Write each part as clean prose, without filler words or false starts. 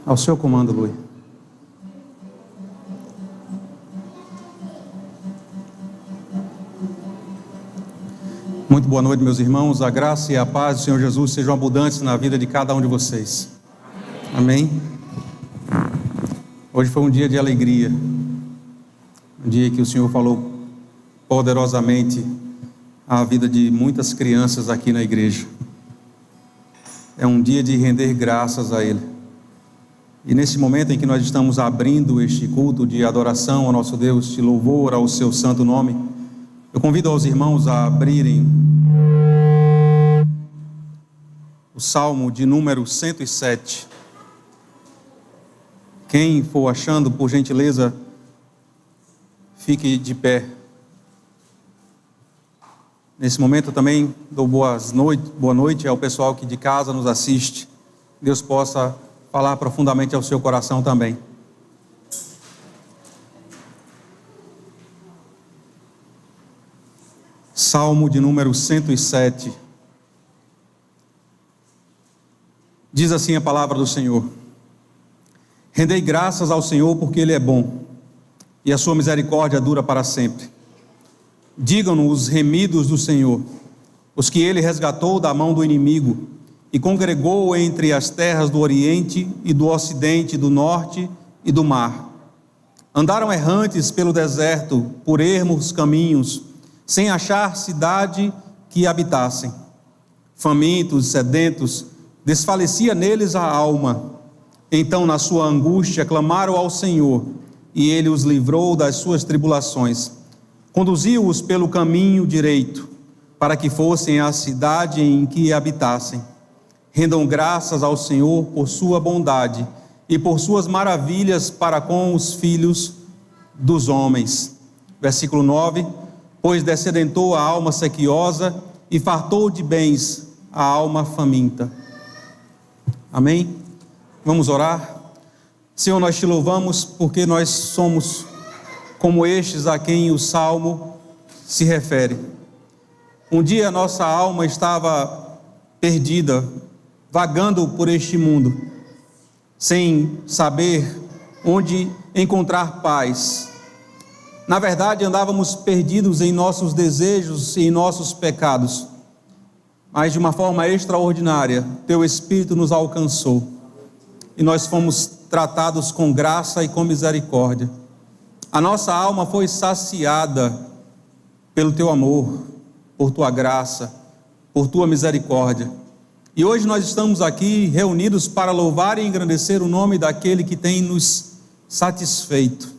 Ao seu comando, Lui. Muito boa noite, meus irmãos. A graça e a paz do Senhor Jesus sejam abundantes na vida de cada um de vocês. Amém? Hoje foi um dia de alegria. Um dia que o Senhor falou poderosamente à vida de muitas crianças aqui na igreja. É um dia de render graças a Ele. E nesse momento em que nós estamos abrindo este culto de adoração ao nosso Deus, de louvor ao seu santo nome, eu convido aos irmãos a abrirem o Salmo de número 107. Quem for achando, por gentileza, fique de pé. Nesse momento eu também dou boa noite ao pessoal que de casa nos assiste. Deus possa falar profundamente ao seu coração também. Salmo de número 107. Diz assim a palavra do Senhor: Rendei graças ao Senhor porque Ele é bom, e a sua misericórdia dura para sempre. Digam-nos os remidos do Senhor, os que Ele resgatou da mão do inimigo, e congregou entre as terras do Oriente e do Ocidente, do Norte e do mar. Andaram errantes pelo deserto, por ermos caminhos, sem achar cidade que habitassem. Famintos, sedentos, desfalecia neles a alma. Então, na sua angústia, clamaram ao Senhor, e Ele os livrou das suas tribulações. Conduziu-os pelo caminho direito, para que fossem à cidade em que habitassem. Rendam graças ao Senhor por sua bondade e por suas maravilhas para com os filhos dos homens. Versículo 9: Pois descedentou a alma sequiosa e fartou de bens a alma faminta. Amém? Vamos orar. Senhor, nós te louvamos porque nós somos como estes a quem o Salmo se refere. Um dia nossa alma estava perdida, vagando por este mundo, sem saber onde encontrar paz. Na verdade, andávamos perdidos em nossos desejos e em nossos pecados, mas de uma forma extraordinária, Teu Espírito nos alcançou, e nós fomos tratados com graça e com misericórdia. A nossa alma foi saciada pelo Teu amor, por Tua graça, por Tua misericórdia. E hoje nós estamos aqui reunidos para louvar e engrandecer o nome daquele que tem nos satisfeito,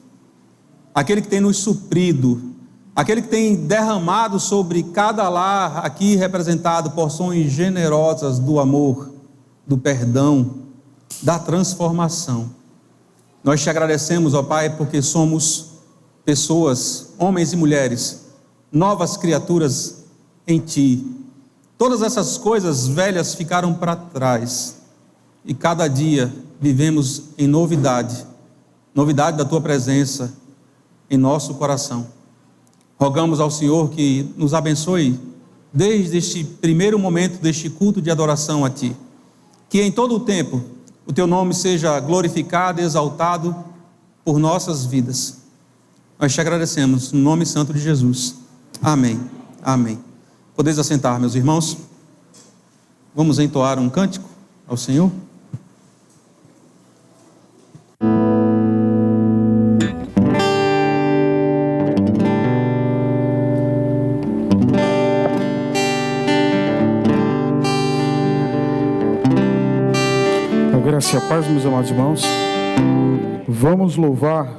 aquele que tem nos suprido, aquele que tem derramado sobre cada lar aqui representado porções generosas do amor, do perdão, da transformação. Nós te agradecemos, ó Pai, porque somos pessoas, homens e mulheres, novas criaturas em Ti. Todas essas coisas velhas ficaram para trás, e cada dia vivemos em novidade da Tua presença em nosso coração. Rogamos ao Senhor que nos abençoe desde este primeiro momento deste culto de adoração a Ti, que em todo o tempo o Teu nome seja glorificado e exaltado por nossas vidas. Nós te agradecemos no nome santo de Jesus. Amém. Amém. Podeis assentar, meus irmãos. Vamos entoar um cântico ao Senhor. A graça e a paz, meus amados irmãos. Vamos louvar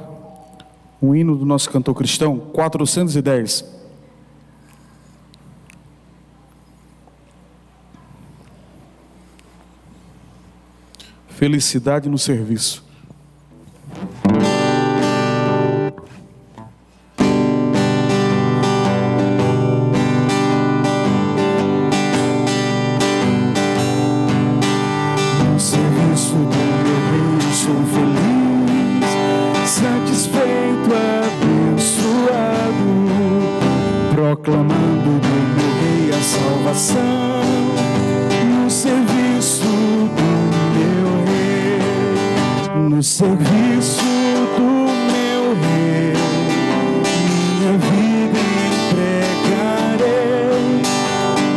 o hino do nosso cantor cristão, 410. Felicidade no serviço. No serviço do meu rei sou feliz, satisfeito, abençoado, proclamando do meu rei a salvação. No serviço do meu rei, no serviço do meu Rei, minha vida entregarei.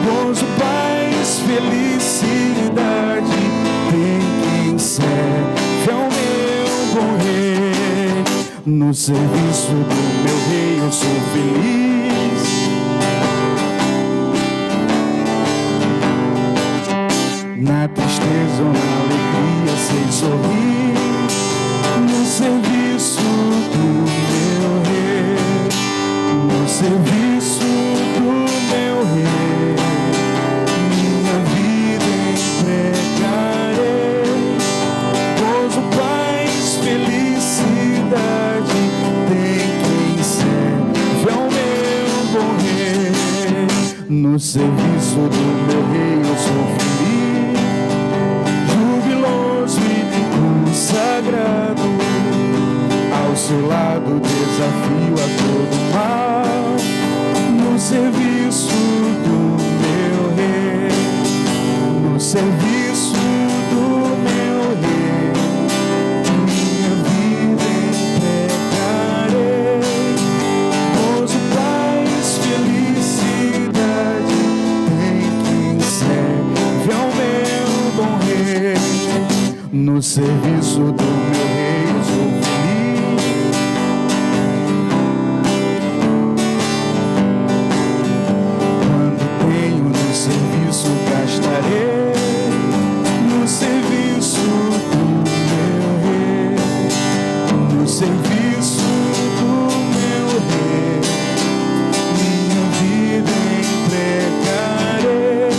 Gozo, paz, felicidade, tem quem serve ao meu bom Rei. No serviço do meu Rei eu sou feliz. Na tristeza ou na alegria sei sorrir. No serviço do meu Rei, no serviço do meu Rei, minha vida entregarei. Gozo, paz, felicidade, tem quem serve ao meu bom Rei. No serviço do meu Rei eu sou feliz, jubiloso e consagrado. Ao seu lado desafio a todo mal. No serviço do meu Rei, no serviço do meu Rei, minha vida entregarei. Gozo, paz, felicidade, tem quem serve ao meu bom Rei. No serviço do meu Rei eu sou feliz. Quando tenho no serviço gastarei. No serviço do meu Rei, no serviço do meu Rei, minha vida entregarei.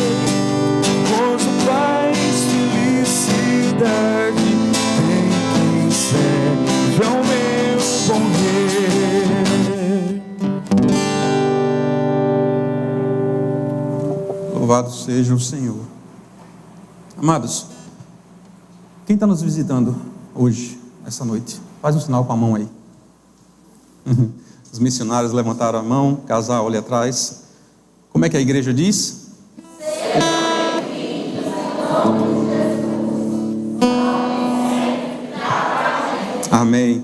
Gozo, paz, felicidade, tem quem serve ao meu bom Rei. Louvado seja o Senhor. Amados, quem está nos visitando hoje, essa noite? Faz um sinal com a mão aí. Os missionários levantaram a mão, casal olha atrás. Como é que a igreja diz? Amém.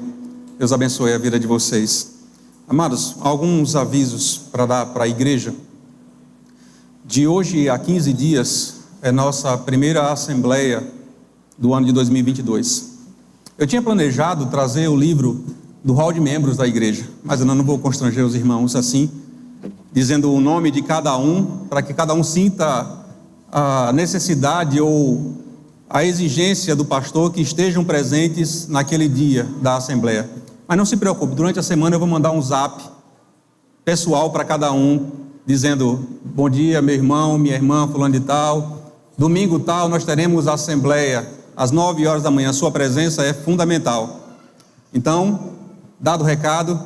Deus abençoe a vida de vocês. Amados, alguns avisos para dar para a igreja. De hoje a 15 dias é nossa primeira assembleia do ano de 2022. Eu tinha planejado trazer o livro do hall de membros da igreja, mas eu não vou constranger os irmãos assim, dizendo o nome de cada um, para que cada um sinta a necessidade ou a exigência do pastor que estejam presentes naquele dia da assembleia. Mas não se preocupe, durante a semana eu vou mandar um zap pessoal para cada um, dizendo: bom dia, meu irmão, minha irmã, fulano de tal, domingo tal nós teremos a assembleia às 9 horas da manhã, sua presença é fundamental. Então, dado o recado,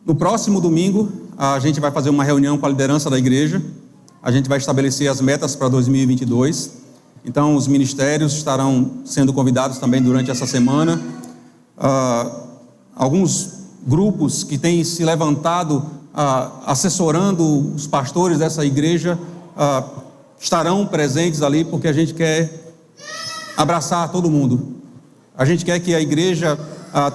no próximo domingo a gente vai fazer uma reunião com a liderança da igreja, a gente vai estabelecer as metas para 2022, então os ministérios estarão sendo convidados também durante essa semana. Alguns grupos que têm se levantado assessorando os pastores dessa igreja estarão presentes ali, porque a gente quer abraçar todo mundo. A gente quer que a igreja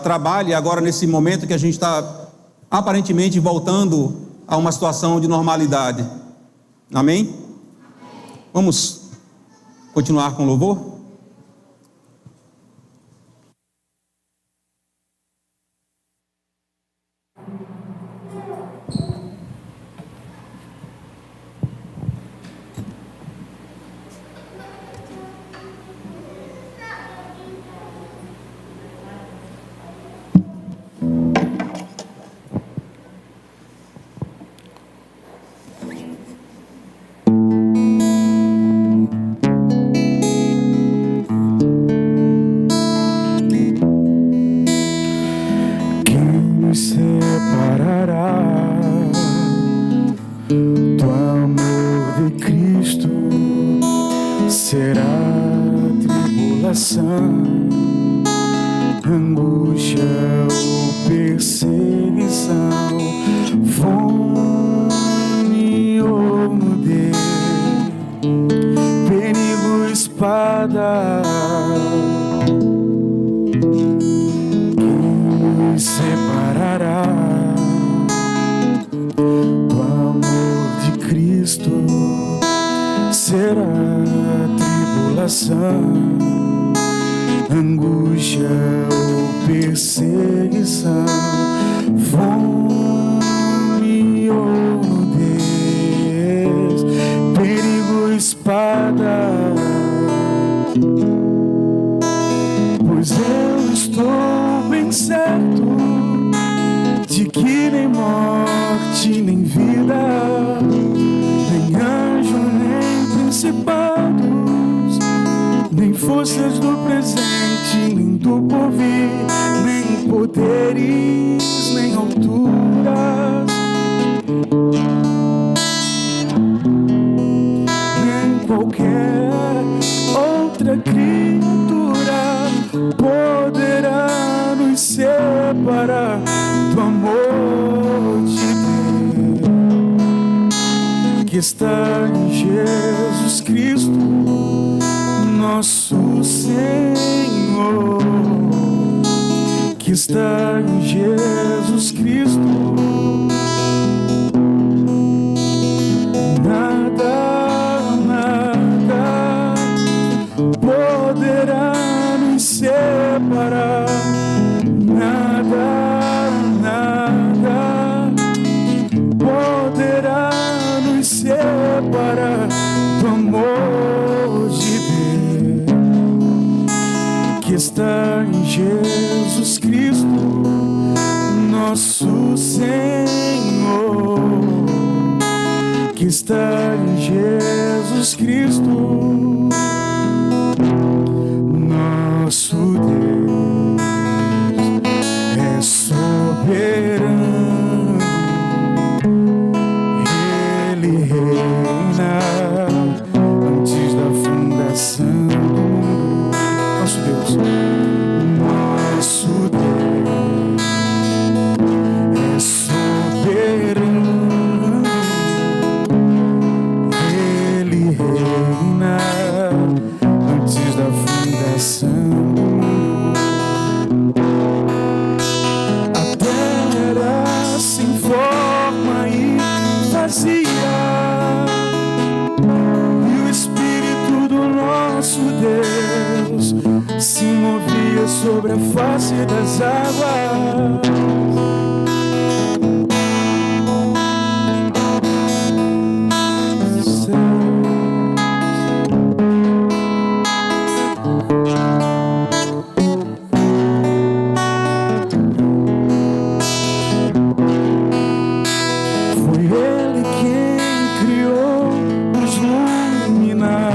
trabalhe agora nesse momento que a gente está aparentemente voltando a uma situação de normalidade. Amém? Vamos continuar com louvor? angústia ou perseguição, fome ou nudez, perigo, espada. Pois eu estou bem certo de que nem morte, nem vida, nem anjo, nem principados, nem forças do presente, nem do porvir, nem poderes, nem alturas, nem qualquer outra criatura poderá nos separar do amor de Deus que está em Jesus Cristo, nosso Senhor, que está em Jesus Cristo. Nada poderá nos separar, nada poderá nos separar do amor de Deus que está em Jesus Cristo, nosso Senhor, que está em Jesus Cristo, nosso Deus é soberano, Ele reina antes da fundação do mundo. Nosso Deus é soberano, Ele reina antes da fundação do mundo. A terra era sem forma e vazia, e o Espírito do nosso Deus se movia sobre a face das águas. Foi Ele quem criou os luminares,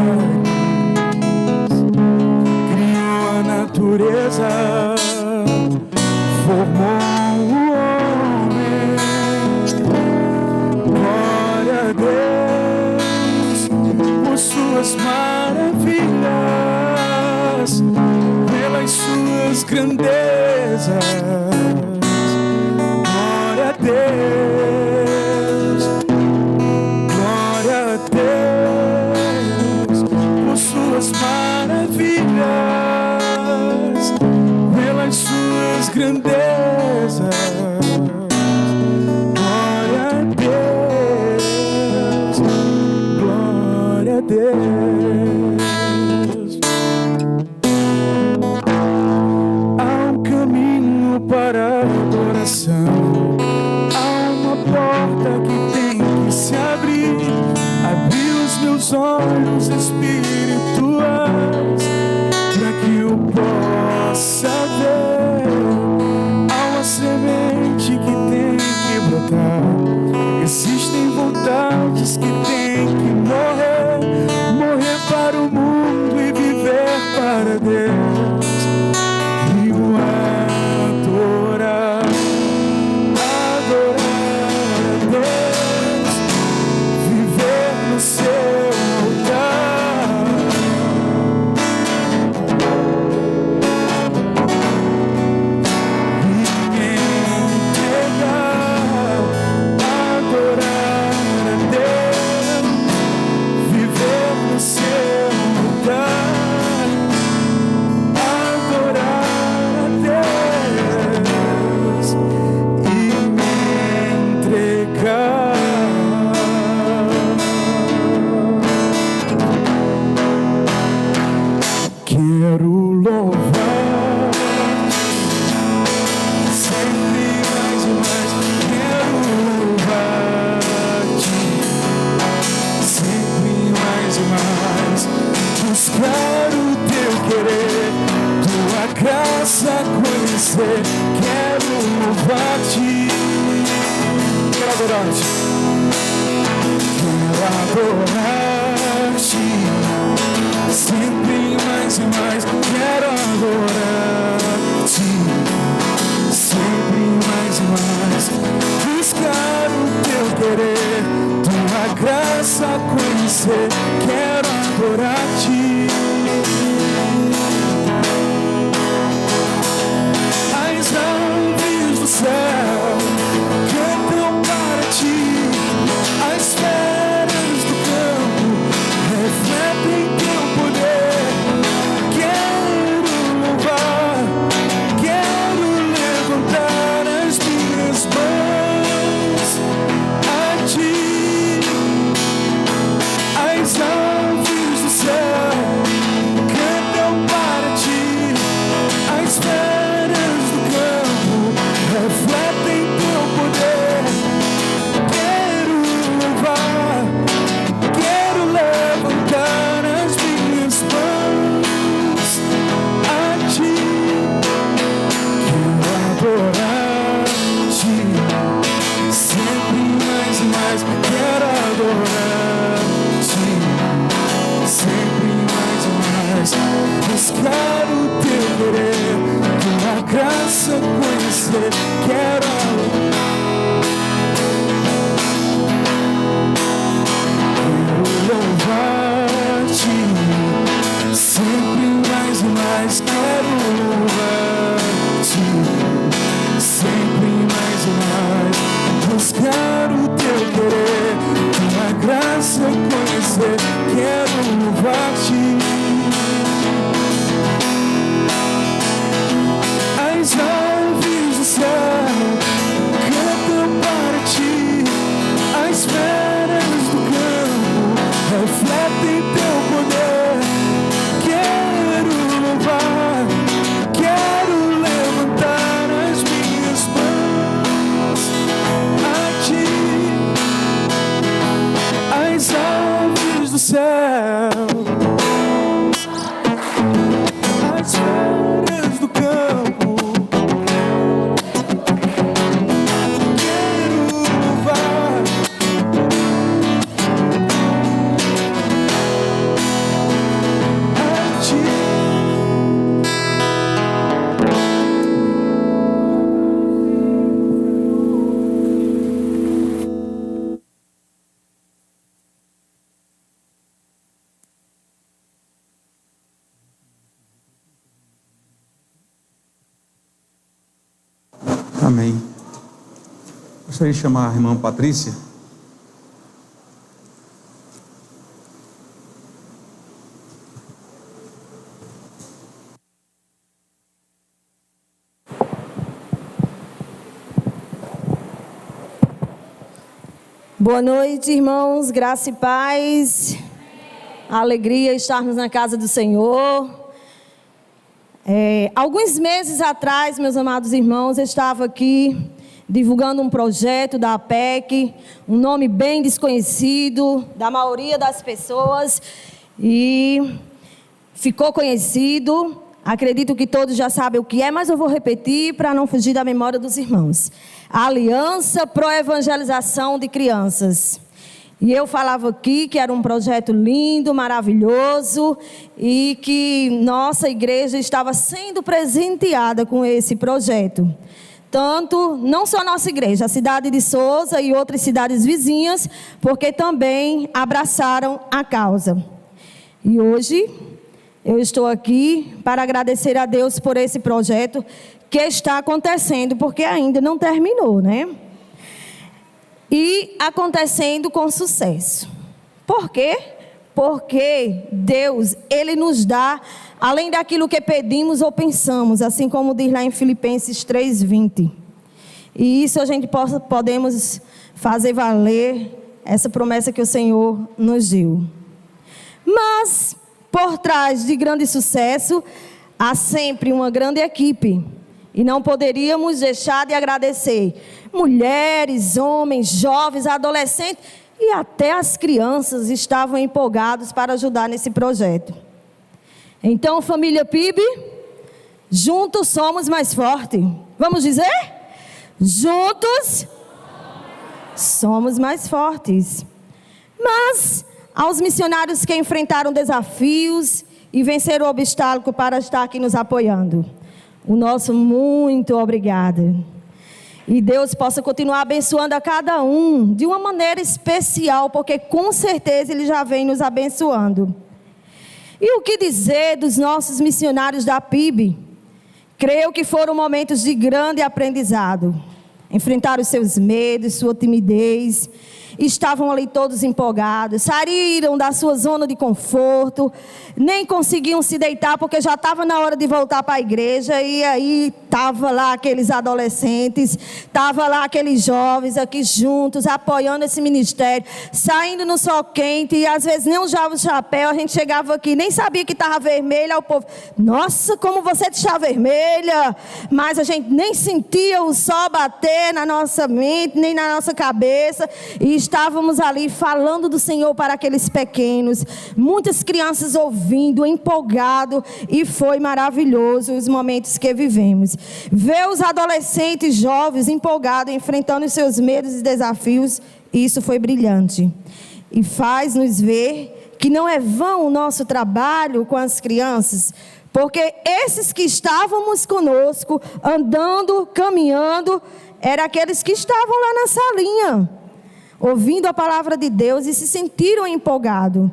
criou a natureza, formou o homem. Glória a Deus por suas maravilhas, pelas suas grandezas. Glória a Deus, glória a Deus por suas maravilhas, pelas suas grandezas. Glória a Deus, glória a Deus. Há um caminho para a adoração, há uma porta que tem que se abrir. Abrir os meus olhos espirituais para que eu possa ver. Há uma semente graça conhecer, quero louvar-te. Quero adorar-te. Quero adorar-te. Sempre mais e mais. Quero adorar-te. Sempre mais e mais. Buscar o teu querer, tua graça conhecer. Quero adorar-te. As aves do céu cantam para ti, as feras do campo refletem teu poder. Quero louvar, quero levantar as minhas mãos a ti. As aves do céu cantam para ti, as feras do campo refletem teu poder. Quero louvar, quero levantar as minhas mãos a ti. Quero adorar-te, sempre mais e mais. Quero adorar-te, sempre mais e mais. Buscar o teu querer, tua graça conhecer. Quero louvar-te, sempre mais e mais. Quero louvar-te, sempre mais e mais. Buscar o teu querer, tua graça conhecer. Quero louvar-te. As aves do céu cantam para ti, as feras do campo refletem teu poder. Quero louvar, quero levantar as minhas mãos a ti. As aves do céu, as feras do campo, quero louvar, a ti. Amém. Gostaria de chamar a irmã Patrícia. Boa noite, irmãos, graça e paz. Alegria estarmos na casa do Senhor. Alguns meses atrás, meus amados irmãos, eu estava aqui divulgando um projeto da APEC, um nome bem desconhecido da maioria das pessoas, e ficou conhecido. Acredito que todos já sabem o que é, mas eu vou repetir para não fugir da memória dos irmãos. A Aliança Pro Evangelização de Crianças. E eu falava aqui que era um projeto lindo, maravilhoso, e que nossa igreja estava sendo presenteada com esse projeto. Tanto, não só a nossa igreja, a cidade de Souza e outras cidades vizinhas, porque também abraçaram a causa. E hoje eu estou aqui para agradecer a Deus por esse projeto que está acontecendo, porque ainda não terminou, né? E acontecendo com sucesso. Por quê? Porque Deus, Ele nos dá, além daquilo que pedimos ou pensamos, assim como diz lá em Filipenses 3:20. E isso a gente podemos fazer valer essa promessa que o Senhor nos deu. Mas, por trás de grande sucesso, há sempre uma grande equipe. E não poderíamos deixar de agradecer mulheres, homens, jovens, adolescentes e até as crianças estavam empolgados para ajudar nesse projeto. Então, família PIB, Juntos somos mais fortes. Vamos dizer? Juntos somos mais fortes. Mas aos missionários que enfrentaram desafios e venceram o obstáculo para estar aqui nos apoiando, o nosso muito obrigado. E Deus possa continuar abençoando a cada um de uma maneira especial, porque com certeza Ele já vem nos abençoando. E o que dizer dos nossos missionários da PIB? Creio que foram momentos de grande aprendizado. Enfrentaram seus medos, sua timidez. Estavam ali todos empolgados. Saíram da sua zona de conforto. Nem conseguiam se deitar porque já estava na hora de voltar para a igreja. E aí estava lá aqueles adolescentes. Estava lá aqueles jovens aqui juntos, apoiando esse ministério. Saindo no sol quente. E às vezes nem usava o chapéu. A gente chegava aqui, nem sabia que estava vermelha. O povo, nossa, como você está vermelha. Mas a gente nem sentia o sol bater na nossa mente, nem na nossa cabeça. E estávamos ali falando do Senhor para aqueles pequenos. Muitas crianças ouvindo, empolgado. E foi maravilhoso os momentos que vivemos. Ver os adolescentes jovens empolgados, enfrentando os seus medos e desafios. Isso foi brilhante. E faz-nos ver que não é vão o nosso trabalho com as crianças. Porque esses que estávamos conosco, andando, caminhando, eram aqueles que estavam lá na salinha, ouvindo a palavra de Deus e se sentiram empolgados.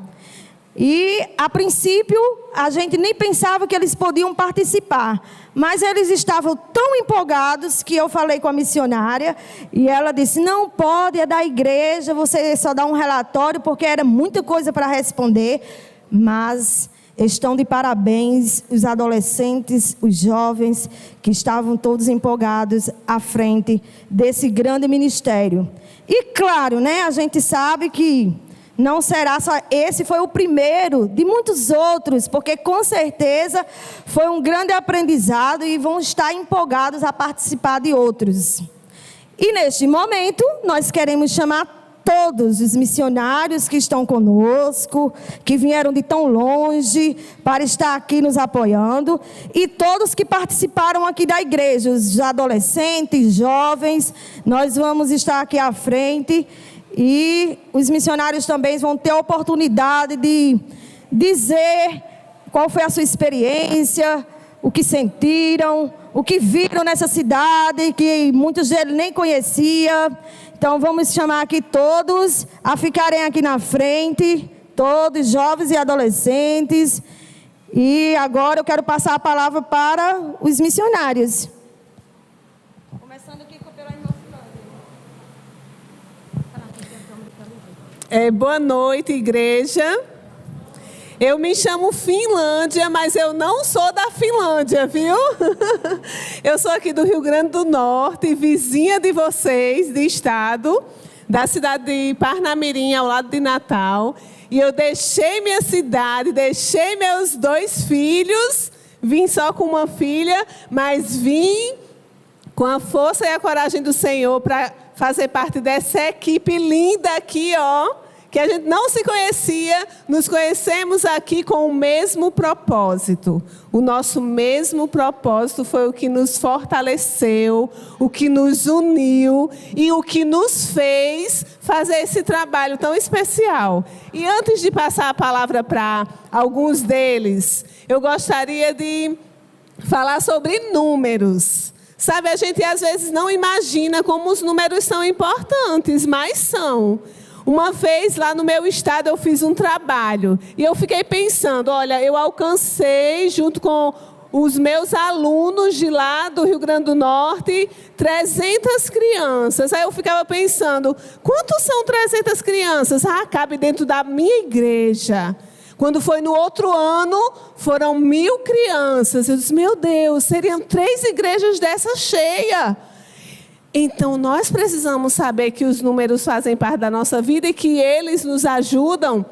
E a princípio a gente nem pensava que eles podiam participar, mas eles estavam tão empolgados que eu falei com a missionária e ela disse, não pode, é da igreja, você só dá um relatório, porque era muita coisa para responder. Mas estão de parabéns os adolescentes, os jovens que estavam todos empolgados à frente desse grande ministério. E claro, né, a gente sabe que não será só esse, foi o primeiro de muitos outros, porque com certeza foi um grande aprendizado e vão estar empolgados a participar de outros. E neste momento nós queremos chamar todos os missionários que estão conosco, que vieram de tão longe para estar aqui nos apoiando, e todos que participaram aqui da igreja, os adolescentes, jovens, nós vamos estar aqui à frente, e os missionários também vão ter a oportunidade de dizer qual foi a sua experiência, o que sentiram, o que viram nessa cidade, que muitos deles nem conheciam. Então vamos chamar aqui todos a ficarem aqui na frente, todos jovens e adolescentes. E agora eu quero passar a palavra para os missionários. Começando aqui pela irmã Finlândia. Boa noite, igreja. Eu me chamo Finlândia, mas eu não sou da Finlândia, viu? Eu sou aqui do Rio Grande do Norte, vizinha de vocês, de estado, da cidade de Parnamirim, ao lado de Natal. E eu deixei minha cidade, deixei meus 2 filhos, vim só com uma filha, mas vim com a força e a coragem do Senhor para fazer parte dessa equipe linda aqui, ó. Que a gente não se conhecia, nos conhecemos aqui com o mesmo propósito. O nosso mesmo propósito foi o que nos fortaleceu, o que nos uniu e o que nos fez fazer esse trabalho tão especial. E antes de passar a palavra para alguns deles, eu gostaria de falar sobre números. Sabe, a gente às vezes não imagina como os números são importantes, mas são. Uma vez lá no meu estado eu fiz um trabalho e eu fiquei pensando, olha, eu alcancei junto com os meus alunos de lá do Rio Grande do Norte 300 crianças. Aí eu ficava pensando, quantos são 300 crianças? Ah, cabe dentro da minha igreja. Quando foi no outro ano, foram 1000 crianças. Eu disse, meu Deus, seriam 3 igrejas dessa cheia. Então, nós precisamos saber que os números fazem parte da nossa vida e que eles nos ajudam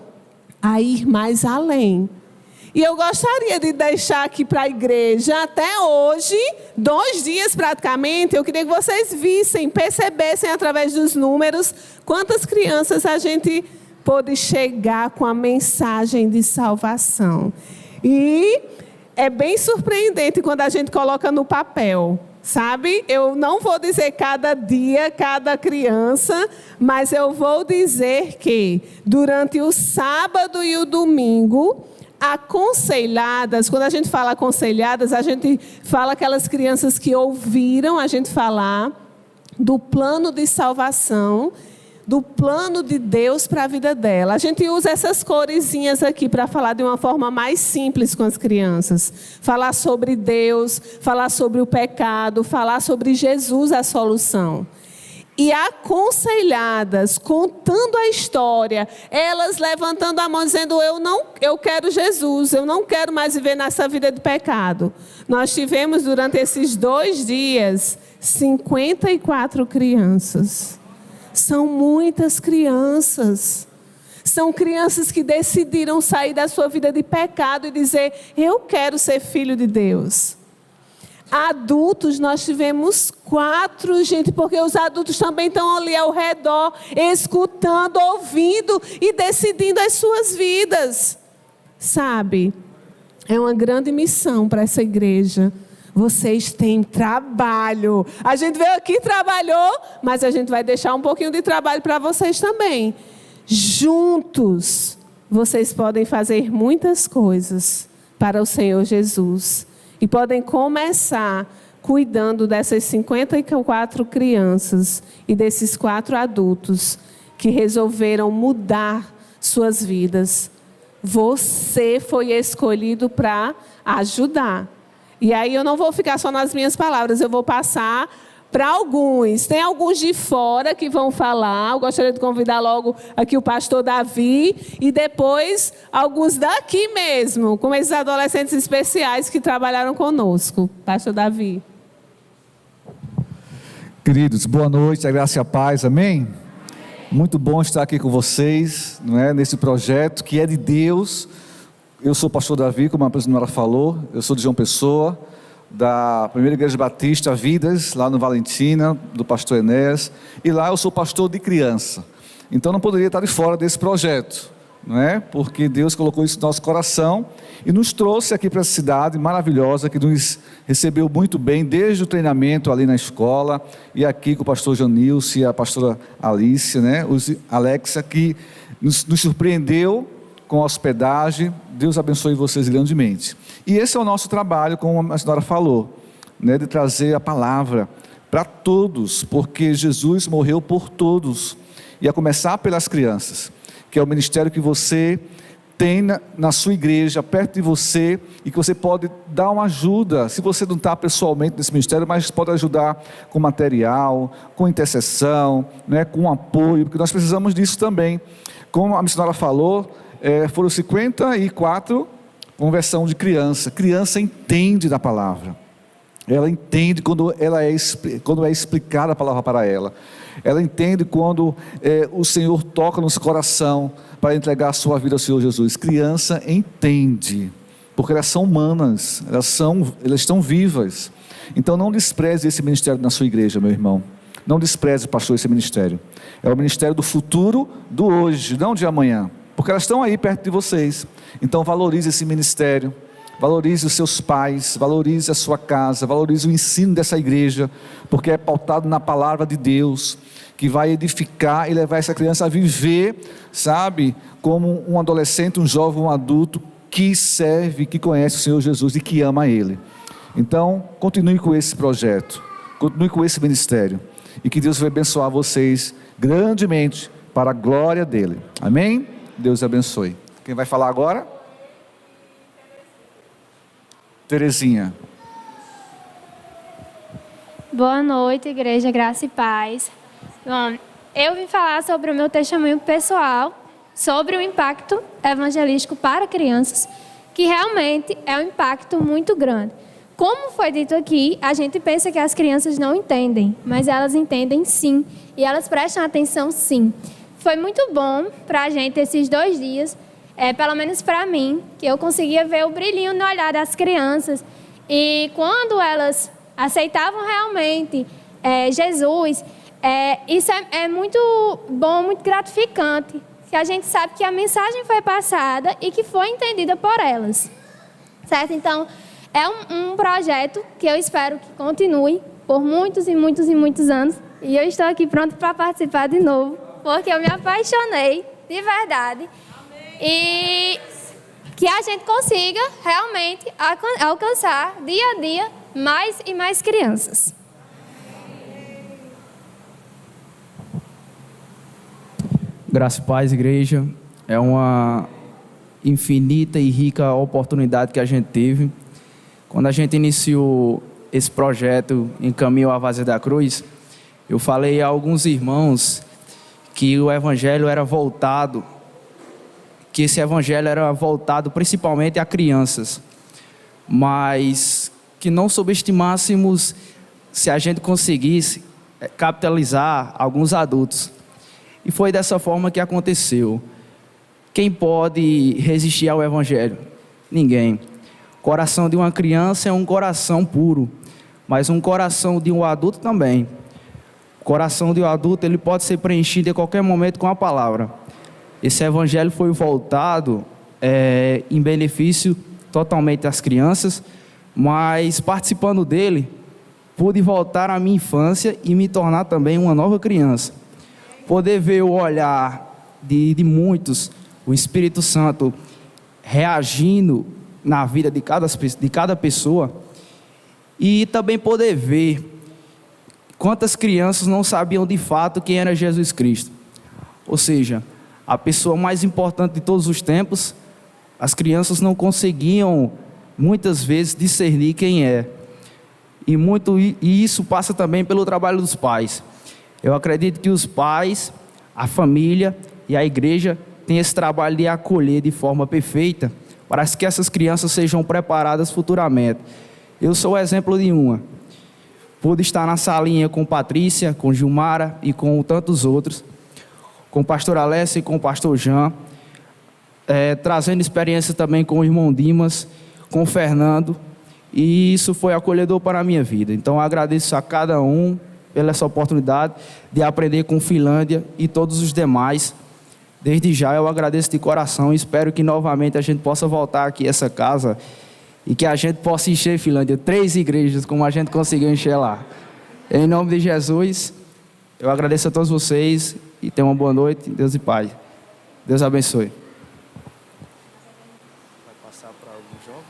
a ir mais além. E eu gostaria de deixar aqui para a igreja, até hoje, 2 dias praticamente, eu queria que vocês vissem, percebessem através dos números, quantas crianças a gente pôde chegar com a mensagem de salvação. E é bem surpreendente quando a gente coloca no papel, sabe? Eu não vou dizer cada dia, cada criança, mas eu vou dizer que durante o sábado e o domingo, aconselhadas, quando a gente fala aconselhadas, a gente fala aquelas crianças que ouviram a gente falar do plano de salvação, do plano de Deus para a vida dela. A gente usa essas coresinhas aqui para falar de uma forma mais simples com as crianças. Falar sobre Deus, falar sobre o pecado, falar sobre Jesus, a solução. E aconselhadas, contando a história, elas levantando a mão dizendo, eu quero Jesus, eu não quero mais viver nessa vida de pecado. Nós tivemos durante esses 2 dias 54 crianças. São muitas crianças. São crianças que decidiram sair da sua vida de pecado e dizer, eu quero ser filho de Deus. Adultos, nós tivemos 4, gente, porque os adultos também estão ali ao redor, escutando, ouvindo e decidindo as suas vidas. Sabe, é uma grande missão para essa igreja. Vocês têm trabalho. A gente veio aqui, trabalhou, mas a gente vai deixar um pouquinho de trabalho para vocês também. Juntos, vocês podem fazer muitas coisas para o Senhor Jesus. E podem começar cuidando dessas 54 crianças e desses 4 adultos que resolveram mudar suas vidas. Você foi escolhido para ajudar. E aí eu não vou ficar só nas minhas palavras, eu vou passar para alguns. Tem alguns de fora que vão falar. Eu gostaria de convidar logo aqui o pastor Davi. E depois alguns daqui mesmo, como esses adolescentes especiais que trabalharam conosco. Pastor Davi. Queridos, boa noite, a graça e a paz, amém? Muito bom estar aqui com vocês, não é? Nesse projeto que é de Deus. Eu sou o pastor Davi, como a senhora falou, eu sou de João Pessoa, da Primeira Igreja Batista Vidas, lá no Valentina, do pastor Enéas, e lá eu sou pastor de criança. Então não poderia estar de fora desse projeto, não é? Porque Deus colocou isso no nosso coração e nos trouxe aqui para essa cidade maravilhosa, que nos recebeu muito bem, desde o treinamento ali na escola, e aqui com o pastor Janilson e a pastora Alice, né? Alexa, que nos surpreendeu com a hospedagem. Deus abençoe vocês grandemente. E esse é o nosso trabalho, como a senhora falou, né, de trazer a palavra para todos, porque Jesus morreu por todos, e a começar pelas crianças, que é o ministério que você tem na sua igreja, perto de você, e que você pode dar uma ajuda, se você não está pessoalmente nesse ministério, mas pode ajudar com material, com intercessão, né, com apoio, porque nós precisamos disso também. Como a missionária falou, foram 54 conversão de criança. Criança entende da palavra. Ela entende quando é explicada a palavra para ela. Ela entende quando o Senhor toca no seu coração para entregar a sua vida ao Senhor Jesus. Criança entende, porque elas são humanas, elas estão vivas. Então não despreze esse ministério na sua igreja, meu irmão. Não despreze, pastor, esse ministério. É o ministério do futuro, do hoje, não de amanhã. Porque elas estão aí perto de vocês. Então valorize esse ministério, valorize os seus pais, valorize a sua casa, valorize o ensino dessa igreja, porque é pautado na palavra de Deus, que vai edificar e levar essa criança a viver, sabe, como um adolescente, um jovem, um adulto que serve, que conhece o Senhor Jesus e que ama Ele. Então continue com esse projeto, continue com esse ministério, e que Deus vai abençoar vocês grandemente para a glória dEle. Amém? Deus abençoe. Quem vai falar agora? Terezinha. Boa noite, igreja, graça e paz. Bom, eu vim falar sobre o meu testemunho pessoal, sobre o impacto evangelístico para crianças, que realmente é um impacto muito grande. Como foi dito aqui, a gente pensa que as crianças não entendem, mas elas entendem sim, e elas prestam atenção sim. Foi muito bom para a gente esses 2 dias, pelo menos para mim, que eu conseguia ver o brilhinho no olhar das crianças. E quando elas aceitavam realmente Jesus, isso é muito bom, muito gratificante, que a gente sabe que a mensagem foi passada e que foi entendida por elas. certo? Então, é um projeto que eu espero que continue por muitos e muitos e muitos anos. E eu estou aqui pronto para participar de novo, porque eu me apaixonei, de verdade. E que a gente consiga realmente alcançar, dia a dia, mais e mais crianças. Graça e paz, igreja. É uma infinita e rica oportunidade que a gente teve. Quando a gente iniciou esse projeto em Caminho à Várzea da Cruz, eu falei a alguns irmãos que o evangelho era voltado, que esse evangelho era voltado principalmente a crianças, mas que não subestimássemos se a gente conseguisse capitalizar alguns adultos. E foi dessa forma que aconteceu. Quem pode resistir ao evangelho? Ninguém. O coração de uma criança é um coração puro, mas um coração de um adulto também. O coração de um adulto, ele pode ser preenchido em qualquer momento com a palavra. Esse evangelho foi voltado em benefício totalmente das crianças, mas participando dele, pude voltar à minha infância e me tornar também uma nova criança. Poder ver o olhar de muitos, o Espírito Santo reagindo na vida de cada pessoa, e também poder ver quantas crianças não sabiam de fato quem era Jesus Cristo. Ou seja, a pessoa mais importante de todos os tempos, as crianças não conseguiam muitas vezes discernir quem é. E isso passa também pelo trabalho dos pais. Eu acredito que os pais, a família e a igreja têm esse trabalho de acolher de forma perfeita para que essas crianças sejam preparadas futuramente. Eu sou o exemplo de uma. Pude estar na salinha com Patrícia, com Gilmara e com tantos outros, com o pastor Alessio e com o pastor Jean, trazendo experiência também com o irmão Dimas, com o Fernando, e isso foi acolhedor para a minha vida. Então, eu agradeço a cada um pela essa oportunidade de aprender com Finlândia e todos os demais. Desde já eu agradeço de coração e espero que novamente a gente possa voltar aqui a essa casa e que a gente possa encher, Finlândia, 3 igrejas como a gente conseguiu encher lá. Em nome de Jesus, eu agradeço a todos vocês e tenham uma boa noite, Deus e paz. Deus abençoe. Vai passar para algum jovem?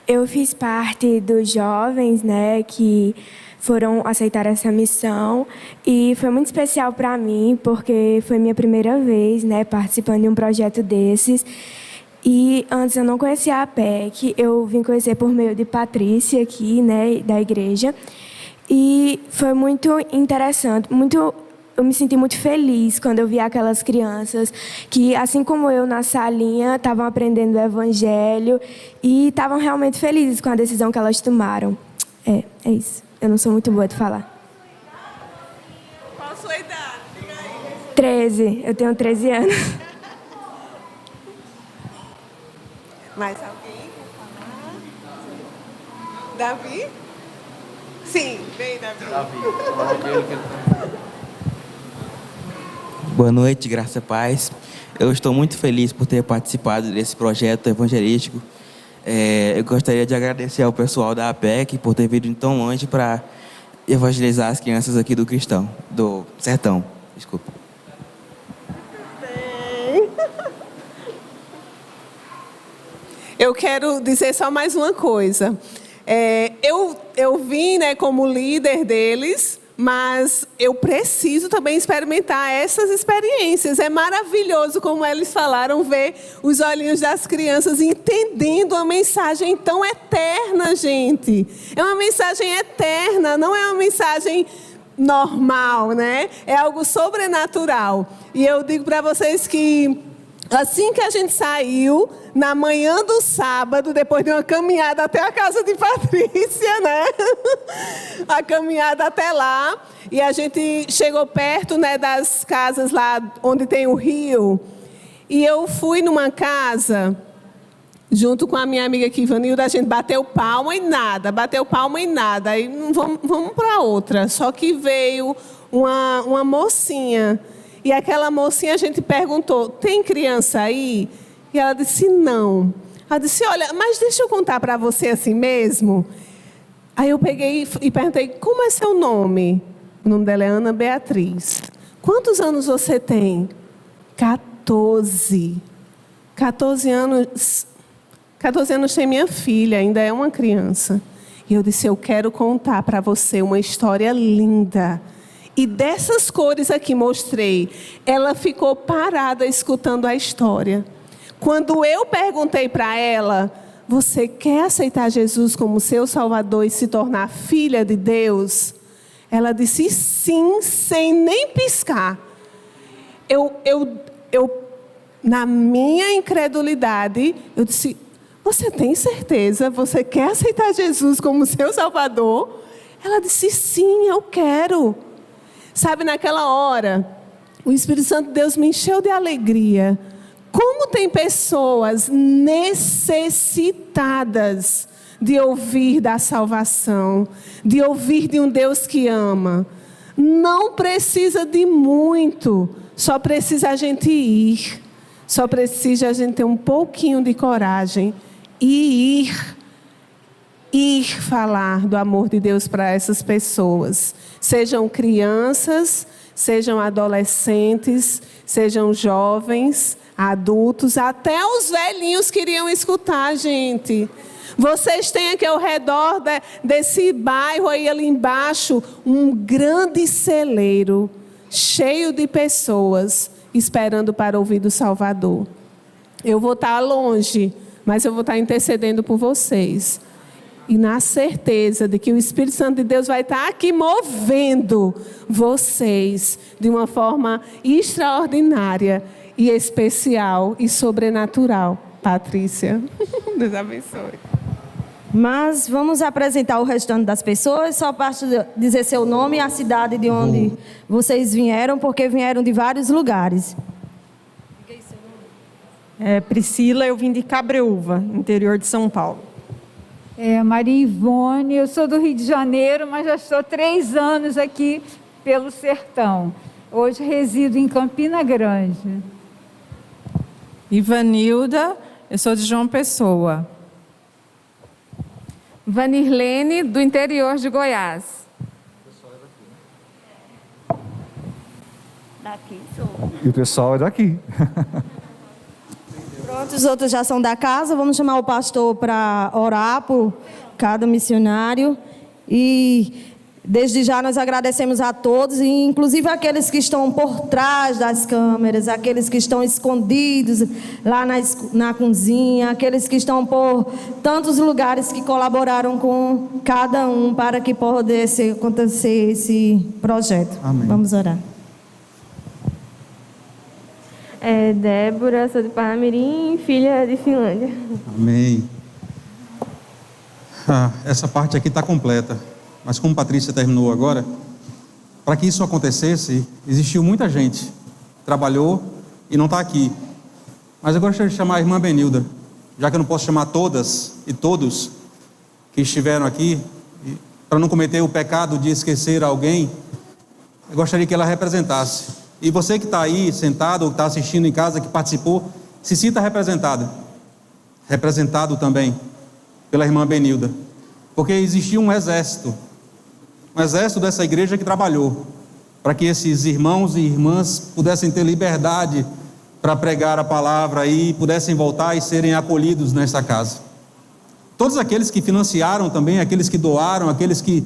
Eu fiz parte dos jovens, né, que foram aceitar essa missão, e foi muito especial para mim, porque foi minha primeira vez, né, participando de um projeto desses. E antes eu não conhecia a PEC, eu vim conhecer por meio de Patrícia aqui, né, da igreja. E foi muito interessante, eu me senti muito feliz quando eu vi aquelas crianças que, assim como eu na salinha, estavam aprendendo o evangelho e estavam realmente felizes com a decisão que elas tomaram. É isso. Eu não sou muito boa de falar. Qual a sua idade? 13. Eu tenho 13 anos. Mais alguém quer falar? Davi? Sim, vem, Davi. Boa noite, graça e paz. Eu estou muito feliz por ter participado desse projeto evangelístico. Eu gostaria de agradecer ao pessoal da APEC por ter vindo tão longe para evangelizar as crianças aqui do Sertão. Desculpa. Eu quero dizer só mais uma coisa. Eu vim, né, como líder deles, mas eu preciso também experimentar essas experiências. É maravilhoso, como eles falaram, ver os olhinhos das crianças entendendo uma mensagem tão eterna, gente. É uma mensagem eterna, não é uma mensagem normal, né? É algo sobrenatural. E eu digo para vocês que assim que a gente saiu, na manhã do sábado, depois de uma caminhada até a casa de Patrícia, né? A caminhada até lá, e a gente chegou perto, né, das casas lá onde tem o rio, e eu fui numa casa junto com a minha amiga aqui, Ivanilda, a gente bateu palma e nada. Aí vamos para outra. Só que veio uma mocinha. E aquela mocinha, a gente perguntou, tem criança aí? E ela disse, não. Ela disse, olha, mas deixa eu contar para você assim mesmo. Aí eu peguei e perguntei, como é seu nome? O nome dela é Ana Beatriz. Quantos anos você tem? 14. 14 anos tem minha filha, ainda é uma criança. E eu disse, eu quero contar para você uma história linda. E dessas cores aqui mostrei, ela ficou parada escutando a história. Quando eu perguntei para ela, você quer aceitar Jesus como seu Salvador e se tornar filha de Deus? Ela disse sim, sem nem piscar. Na minha incredulidade, eu disse, você tem certeza? Você quer aceitar Jesus como seu Salvador? Ela disse, sim, eu quero. Sabe, naquela hora, o Espírito Santo de Deus me encheu de alegria. Como tem pessoas necessitadas de ouvir da salvação, de ouvir de um Deus que ama. Não precisa de muito, só precisa a gente ir. Só precisa a gente ter um pouquinho de coragem e ir falar do amor de Deus para essas pessoas. Sejam crianças, sejam adolescentes, sejam jovens, adultos, até os velhinhos queriam escutar, gente. Vocês têm aqui ao redor desse bairro aí ali embaixo, um grande celeiro, cheio de pessoas, esperando para ouvir do Salvador. Eu vou estar longe, mas eu vou estar intercedendo por vocês. E na certeza de que o Espírito Santo de Deus vai estar aqui movendo vocês de uma forma extraordinária e especial e sobrenatural. Patrícia, Deus abençoe. Mas vamos apresentar o restante das pessoas, só para dizer seu nome e a cidade de onde vocês vieram, porque vieram de vários lugares. Priscila, eu vim de Cabreúva, interior de São Paulo. Maria Ivone, eu sou do Rio de Janeiro, mas já estou 3 anos aqui pelo sertão. Hoje resido em Campina Grande. Ivanilda, eu sou de João Pessoa. Vanirlene, do interior de Goiás. Daqui sou. E o pessoal é daqui. Pronto, os outros já são da casa. Vamos chamar o pastor para orar por cada missionário. E desde já nós agradecemos a todos, e inclusive aqueles que estão por trás das câmeras, aqueles que estão escondidos lá na cozinha, aqueles que estão por tantos lugares que colaboraram com cada um para que pudesse acontecer esse projeto. Amém. Vamos orar. Débora, sou de Parnamirim, filha de Finlândia. Amém. Essa parte aqui está completa. Mas como Patrícia terminou agora, para que isso acontecesse, existiu muita gente, trabalhou e não está aqui. Mas eu gostaria de chamar a irmã Benilda, já que eu não posso chamar todas e todos que estiveram aqui, para não cometer o pecado de esquecer alguém, eu gostaria que ela representasse. E você que está aí sentado ou que está assistindo em casa, que participou, se sinta representado também pela irmã Benilda, porque existia um exército dessa igreja que trabalhou para que esses irmãos e irmãs pudessem ter liberdade para pregar a palavra e pudessem voltar e serem acolhidos nesta casa. Todos aqueles que financiaram também, aqueles que doaram, aqueles que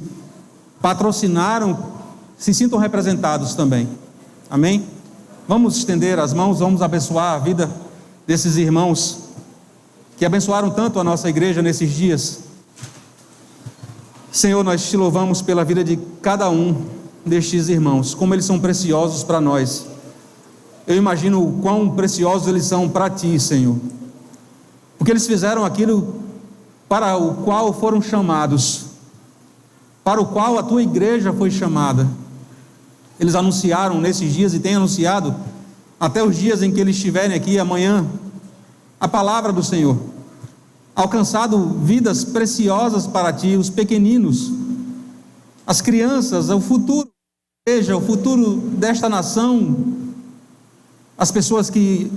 patrocinaram, se sintam representados também. Amém? Vamos estender as mãos, vamos abençoar a vida desses irmãos que abençoaram tanto a nossa igreja nesses dias. Senhor, nós te louvamos pela vida de cada um destes irmãos, como eles são preciosos para nós. Eu imagino o quão preciosos eles são para ti, Senhor, porque eles fizeram aquilo para o qual foram chamados, para o qual a tua igreja foi chamada. Eles anunciaram nesses dias e têm anunciado até os dias em que eles estiverem aqui amanhã a palavra do Senhor. alcançado vidas preciosas para ti, os pequeninos, as crianças, o futuro da igreja, o futuro desta nação, as pessoas que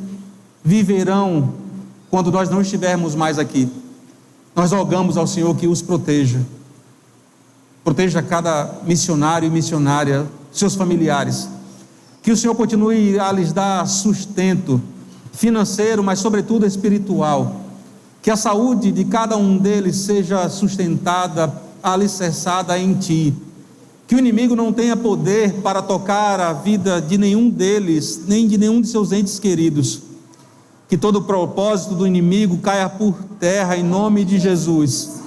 viverão quando nós não estivermos mais aqui. Nós rogamos ao Senhor que os proteja cada missionário e missionária, seus familiares, que o Senhor continue a lhes dar sustento financeiro, mas sobretudo espiritual, que a saúde de cada um deles seja sustentada, alicerçada em Ti, que o inimigo não tenha poder para tocar a vida de nenhum deles, nem de nenhum de seus entes queridos, que todo o propósito do inimigo caia por terra em nome de Jesus,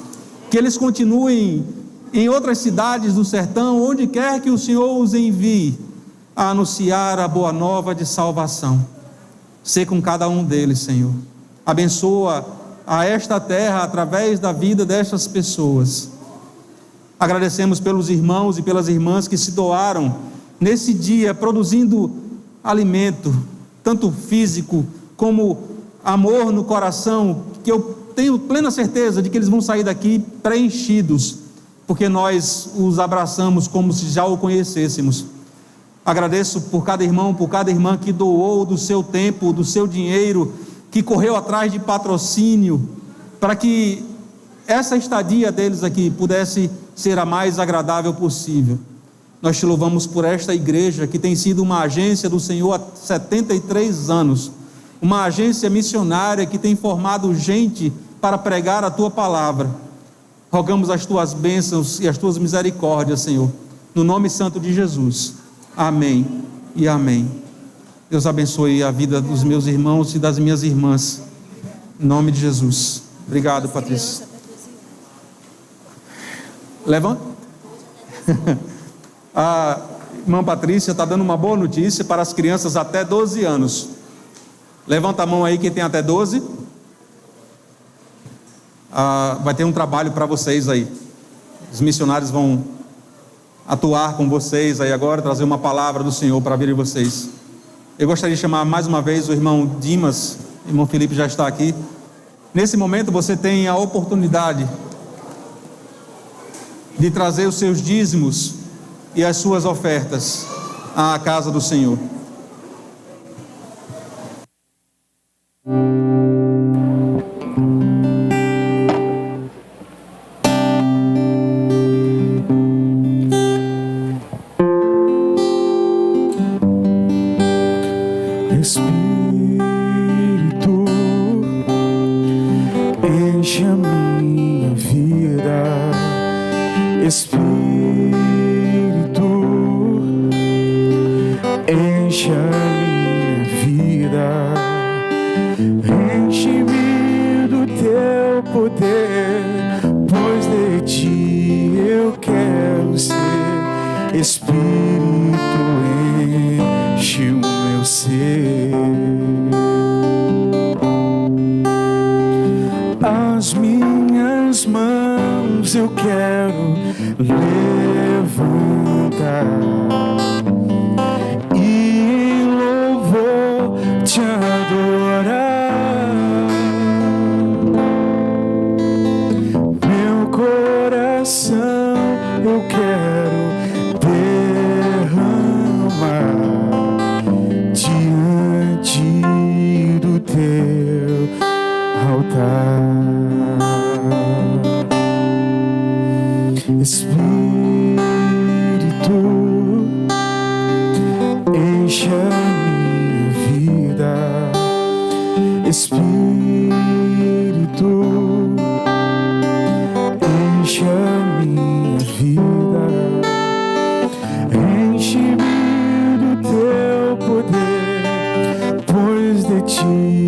que eles continuem em outras cidades do sertão, onde quer que o Senhor os envie, a anunciar a boa nova de salvação. Sê com cada um deles, Senhor. Abençoa a esta terra através da vida destas pessoas. Agradecemos pelos irmãos e pelas irmãs que se doaram nesse dia, produzindo alimento, tanto físico como amor no coração, que eu tenho plena certeza de que eles vão sair daqui preenchidos, porque nós os abraçamos como se já o conhecêssemos. Agradeço por cada irmão, por cada irmã que doou do seu tempo, do seu dinheiro, que correu atrás de patrocínio, para que essa estadia deles aqui pudesse ser a mais agradável possível. Nós te louvamos por esta igreja, que tem sido uma agência do Senhor há 73 anos, uma agência missionária que tem formado gente para pregar a Tua palavra. Rogamos as Tuas bênçãos e as Tuas misericórdias, Senhor, no nome santo de Jesus. Amém e amém. Deus abençoe a vida dos meus irmãos e das minhas irmãs, em nome de Jesus. Obrigado, Patrícia. Levanta. A irmã Patrícia está dando uma boa notícia para as crianças até 12 anos. Levanta a mão aí quem tem até 12. Vai ter um trabalho para vocês aí. Os missionários vão atuar com vocês aí agora, trazer uma palavra do Senhor para a vida de vocês. Eu gostaria de chamar mais uma vez o irmão Dimas. O irmão Felipe já está aqui. Nesse momento você tem a oportunidade de trazer os seus dízimos e as suas ofertas à casa do Senhor. Espírito, enche a minha vida. Espírito, enche a minha vida. Enche-me do teu poder, pois de ti eu quero ser. Espírito, enche o meu ser. As minhas mãos eu quero levantar e em louvor te adorar. Meu coração eu quero derramar diante do teu altar. Espírito, enche a minha vida. Espírito, enche a minha vida. Enche-me do teu poder, pois de ti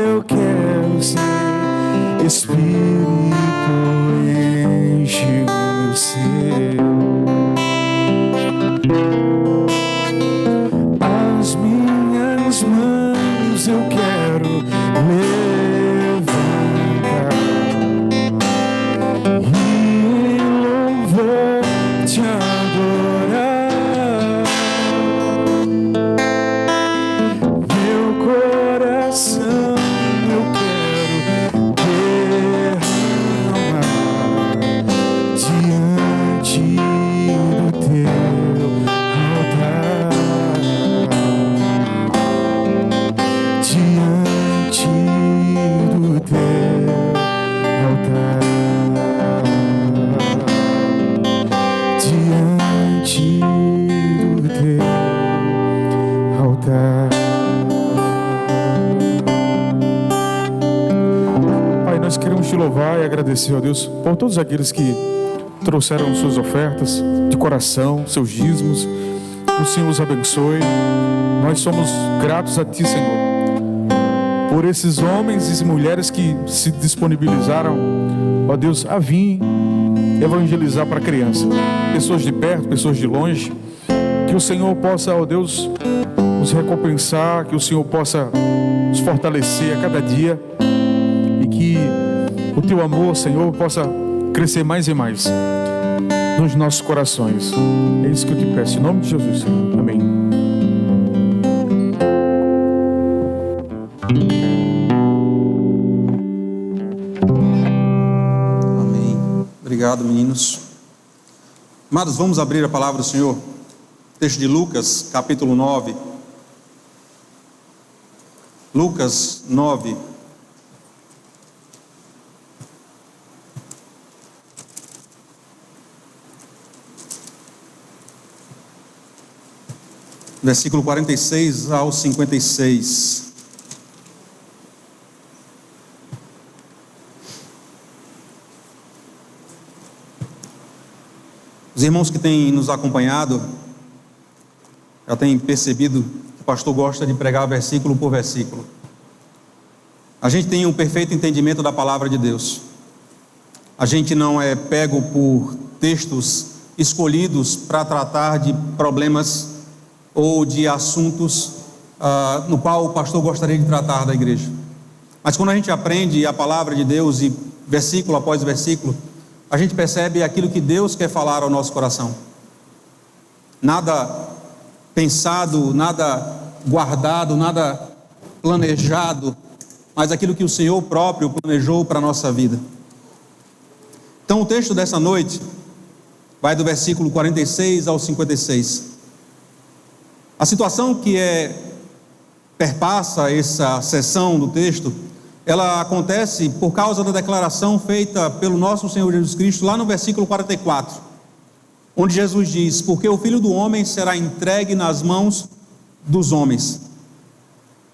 eu quero ser. Espírito, enche o meu ser. As minhas mãos eu quero levantar e em louvor te adorar. Meu coração eu quero do teu altar, diante do teu altar, diante do teu altar. Pai, nós queremos te louvar e agradecer, ó Deus, por todos aqueles que trouxeram suas ofertas de coração, seus dízimos. O Senhor os abençoe. Nós somos gratos a Ti, Senhor, por esses homens e mulheres que se disponibilizaram, ó Deus, a vir evangelizar para a criança, pessoas de perto, pessoas de longe. Que o Senhor possa, ó Deus, nos recompensar, que o Senhor possa nos fortalecer a cada dia e que o Teu amor, Senhor, possa crescer mais e mais nos nossos corações. É isso que eu te peço, em nome de Jesus, Senhor. Amém. Amém. Obrigado, meninos. Amados, vamos abrir a palavra do Senhor. Texto de Lucas, capítulo 9. Lucas 9. Versículo 46 ao 56. Os irmãos que têm nos acompanhado já têm percebido que o pastor gosta de pregar versículo por versículo. A gente tem um perfeito entendimento da palavra de Deus. A gente não é pego por textos escolhidos para tratar de problemas ou de assuntos no qual o pastor gostaria de tratar da igreja. Mas quando a gente aprende a palavra de Deus e versículo após versículo, a gente percebe aquilo que Deus quer falar ao nosso coração. Nada pensado, nada guardado, nada planejado, mas aquilo que o Senhor próprio planejou para a nossa vida. Então o texto dessa noite vai do versículo 46 ao 56. A situação que perpassa essa seção do texto, ela acontece por causa da declaração feita pelo nosso Senhor Jesus Cristo, lá no versículo 44, onde Jesus diz: porque o Filho do Homem será entregue nas mãos dos homens.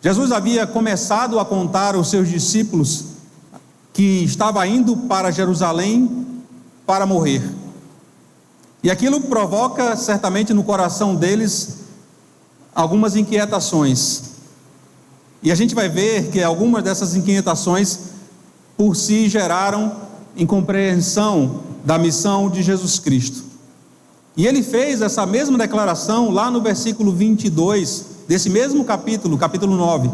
Jesus havia começado a contar aos seus discípulos que estava indo para Jerusalém para morrer, e aquilo provoca certamente no coração deles algumas inquietações, e a gente vai ver que algumas dessas inquietações por si geraram incompreensão da missão de Jesus Cristo. E ele fez essa mesma declaração lá no versículo 22 desse mesmo capítulo, capítulo 9,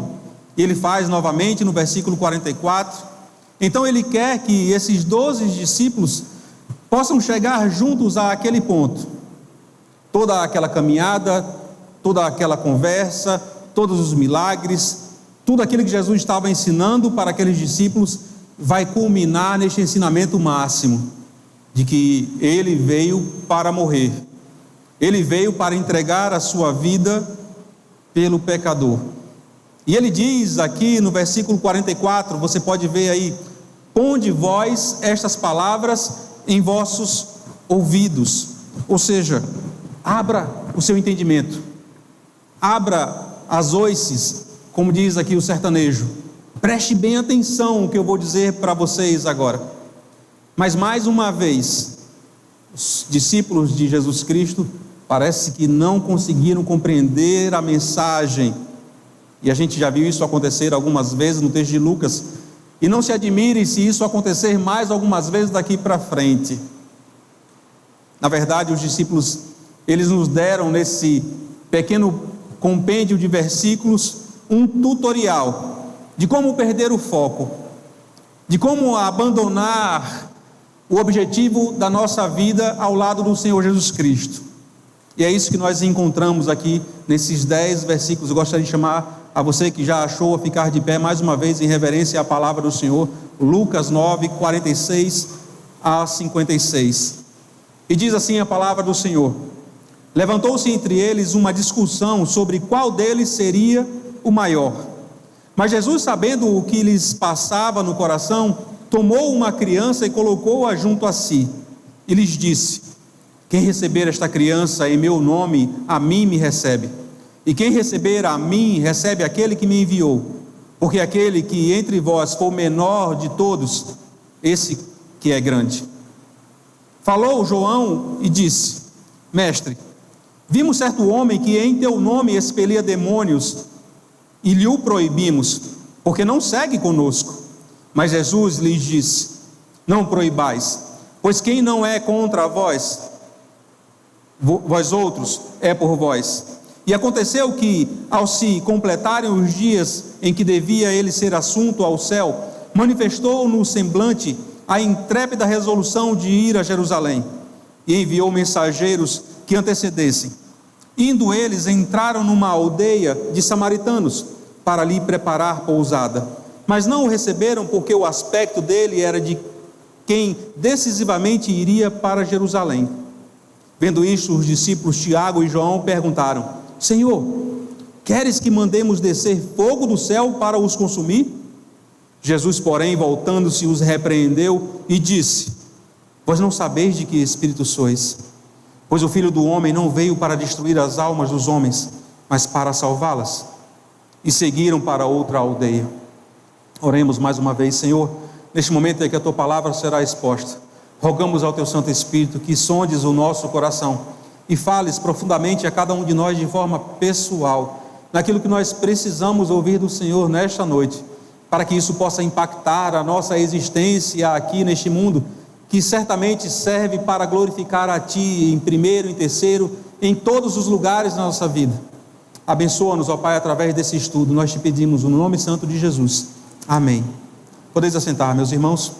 e ele faz novamente no versículo 44. Então ele quer que esses 12 discípulos possam chegar juntos àquele ponto. Toda aquela caminhada, toda aquela conversa, todos os milagres, tudo aquilo que Jesus estava ensinando para aqueles discípulos vai culminar neste ensinamento máximo, de que ele veio para morrer, ele veio para entregar a sua vida pelo pecador. E ele diz aqui no versículo 44, você pode ver aí: ponde vós estas palavras em vossos ouvidos, ou seja, abra o seu entendimento, abra as oices, como diz aqui o sertanejo, preste bem atenção no que eu vou dizer para vocês agora. Mas mais uma vez, os discípulos de Jesus Cristo parece que não conseguiram compreender a mensagem, e a gente já viu isso acontecer algumas vezes no texto de Lucas, e não se admire se isso acontecer mais algumas vezes daqui para frente. Na verdade, os discípulos, eles nos deram nesse pequeno compêndio de versículos um tutorial de como perder o foco, de como abandonar o objetivo da nossa vida ao lado do Senhor Jesus Cristo. E é isso que nós encontramos aqui nesses 10 versículos. Eu gostaria de chamar a você que já achou a ficar de pé mais uma vez em reverência à palavra do Senhor. Lucas 9, 46 a 56. E diz assim a palavra do Senhor: levantou-se entre eles uma discussão sobre qual deles seria o maior. Mas Jesus, sabendo o que lhes passava no coração, tomou uma criança e colocou-a junto a si, e lhes disse: quem receber esta criança em meu nome, a mim me recebe, e quem receber a mim, recebe aquele que me enviou, porque aquele que entre vós for o menor de todos, esse que é grande. Falou João e disse: mestre, vimos certo homem que em teu nome expelia demônios, e lhe o proibimos, porque não segue conosco. Mas Jesus lhes disse: não proibais, pois quem não é contra vós outros, é por vós. E aconteceu que, ao se completarem os dias em que devia ele ser assunto ao céu, manifestou no semblante a intrépida resolução de ir a Jerusalém, e enviou mensageiros que antecedessem. Indo eles, entraram numa aldeia de samaritanos, para lhe preparar pousada. Mas não o receberam, porque o aspecto dele era de quem decisivamente iria para Jerusalém. Vendo isto, os discípulos Tiago e João perguntaram: Senhor, queres que mandemos descer fogo do céu para os consumir? Jesus, porém, voltando-se, os repreendeu e disse: vós não sabeis de que espírito sois, pois o Filho do Homem não veio para destruir as almas dos homens, mas para salvá-las. E seguiram para outra aldeia. Oremos mais uma vez. Senhor, neste momento em que a Tua palavra será exposta, rogamos ao Teu Santo Espírito que sondes o nosso coração e fales profundamente a cada um de nós de forma pessoal, naquilo que nós precisamos ouvir do Senhor nesta noite, para que isso possa impactar a nossa existência aqui neste mundo, que certamente serve para glorificar a Ti em primeiro, em terceiro, em todos os lugares da nossa vida. Abençoa-nos, ó Pai, através desse estudo, nós Te pedimos no nome santo de Jesus. Amém. Podeis assentar, meus irmãos.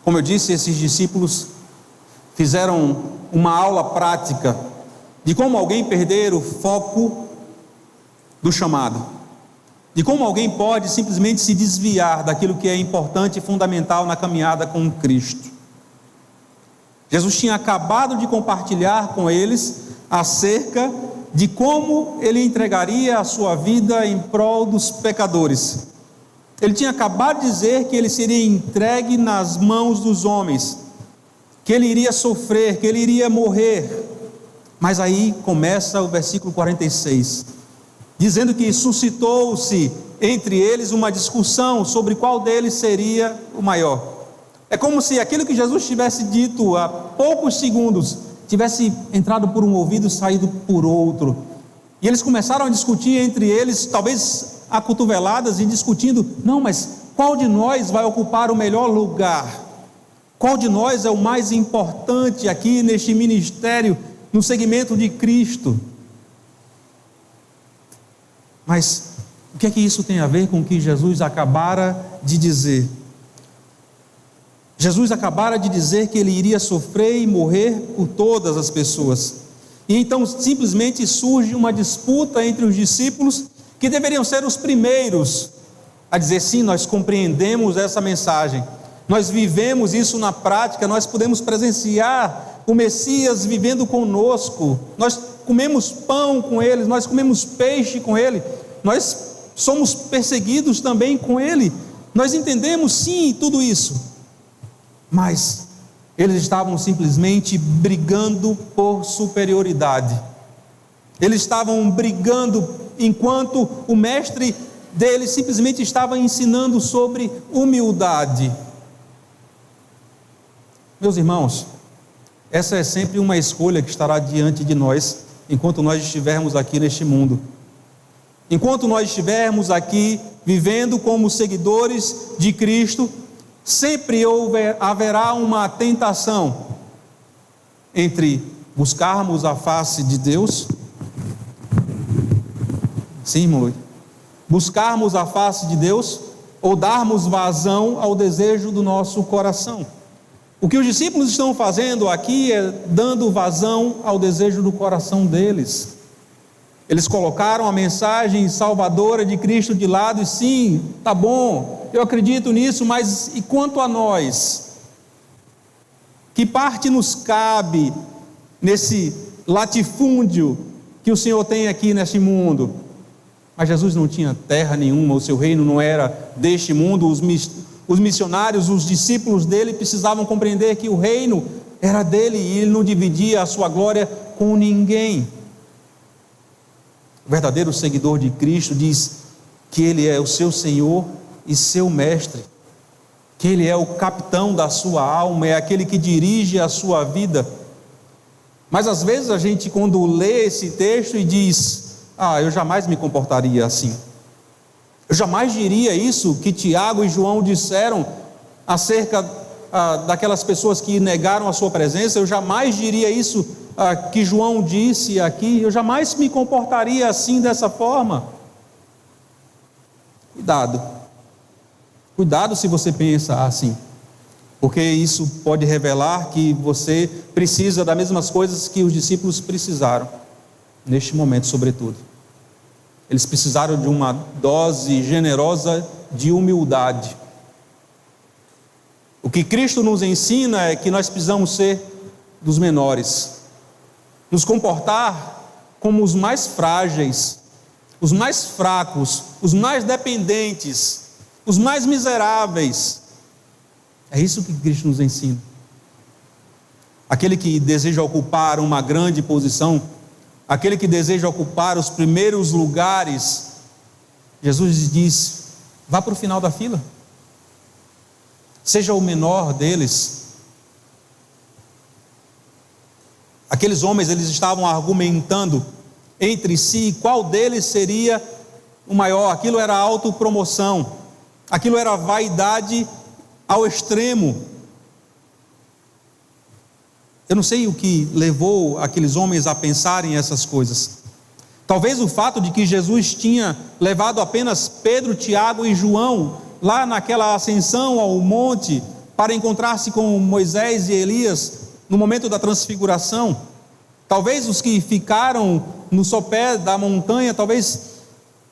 Como eu disse, esses discípulos fizeram uma aula prática de como alguém perder o foco do chamado, de como alguém pode simplesmente se desviar daquilo que é importante e fundamental na caminhada com Cristo. Jesus tinha acabado de compartilhar com eles acerca de como ele entregaria a sua vida em prol dos pecadores. Ele tinha acabado de dizer que ele seria entregue nas mãos dos homens, que ele iria sofrer, que ele iria morrer. Mas aí começa o versículo 46, dizendo que suscitou-se entre eles uma discussão sobre qual deles seria o maior. É como se aquilo que Jesus tivesse dito há poucos segundos tivesse entrado por um ouvido e saído por outro. E eles começaram a discutir entre eles, talvez a cotoveladas, e discutindo: não, mas qual de nós vai ocupar o melhor lugar? Qual de nós é o mais importante aqui neste ministério, no segmento de Cristo? Mas o que é que isso tem a ver com o que Jesus acabara de dizer? Jesus acabara de dizer que ele iria sofrer e morrer por todas as pessoas. E então simplesmente surge uma disputa entre os discípulos, que deveriam ser os primeiros a dizer: sim, nós compreendemos essa mensagem, nós vivemos isso na prática, nós podemos presenciar o Messias vivendo conosco, nós comemos pão com ele, nós comemos peixe com ele, nós somos perseguidos também com ele, nós entendemos sim tudo isso. Mas eles estavam simplesmente brigando por superioridade. Eles estavam brigando enquanto o mestre deles simplesmente estava ensinando sobre humildade. Meus irmãos, essa é sempre uma escolha que estará diante de nós enquanto nós estivermos aqui neste mundo. Enquanto nós estivermos aqui vivendo como seguidores de Cristo, sempre haverá uma tentação entre buscarmos a face de Deus, sim, irmão, buscarmos a face de Deus, ou darmos vazão ao desejo do nosso coração. O que os discípulos estão fazendo aqui é dando vazão ao desejo do coração deles. Eles colocaram a mensagem salvadora de Cristo de lado e sim, tá bom, eu acredito nisso, mas e quanto a nós? Que parte nos cabe nesse latifúndio que o Senhor tem aqui neste mundo? Mas Jesus não tinha terra nenhuma, o seu reino não era deste mundo. Os missionários, os discípulos dele precisavam compreender que o reino era dele e ele não dividia a sua glória com ninguém. O verdadeiro seguidor de Cristo diz que ele é o seu Senhor e seu mestre, que ele é o capitão da sua alma, é aquele que dirige a sua vida. Mas às vezes a gente, quando lê esse texto e diz: eu jamais me comportaria assim, eu jamais diria isso que Tiago e João disseram acerca daquelas pessoas que negaram a sua presença, eu jamais diria isso que João disse aqui, eu jamais me comportaria assim, dessa forma. Cuidado se você pensa assim, porque isso pode revelar que você precisa das mesmas coisas que os discípulos precisaram, neste momento sobretudo. Eles precisaram de uma dose generosa de humildade. O que Cristo nos ensina é que nós precisamos ser dos menores, nos comportar como os mais frágeis, os mais fracos, os mais dependentes, os mais miseráveis. É isso que Cristo nos ensina. Aquele que deseja ocupar uma grande posição, aquele que deseja ocupar os primeiros lugares, Jesus diz: vá para o final da fila, seja o menor deles. Aqueles homens, eles estavam argumentando entre si qual deles seria o maior. Aquilo era autopromoção, aquilo era vaidade ao extremo. Eu não sei o que levou aqueles homens a pensarem essas coisas. Talvez o fato de que Jesus tinha levado apenas Pedro, Tiago e João lá naquela ascensão ao monte para encontrar-se com Moisés e Elias no momento da transfiguração. Talvez os que ficaram no sopé da montanha, talvez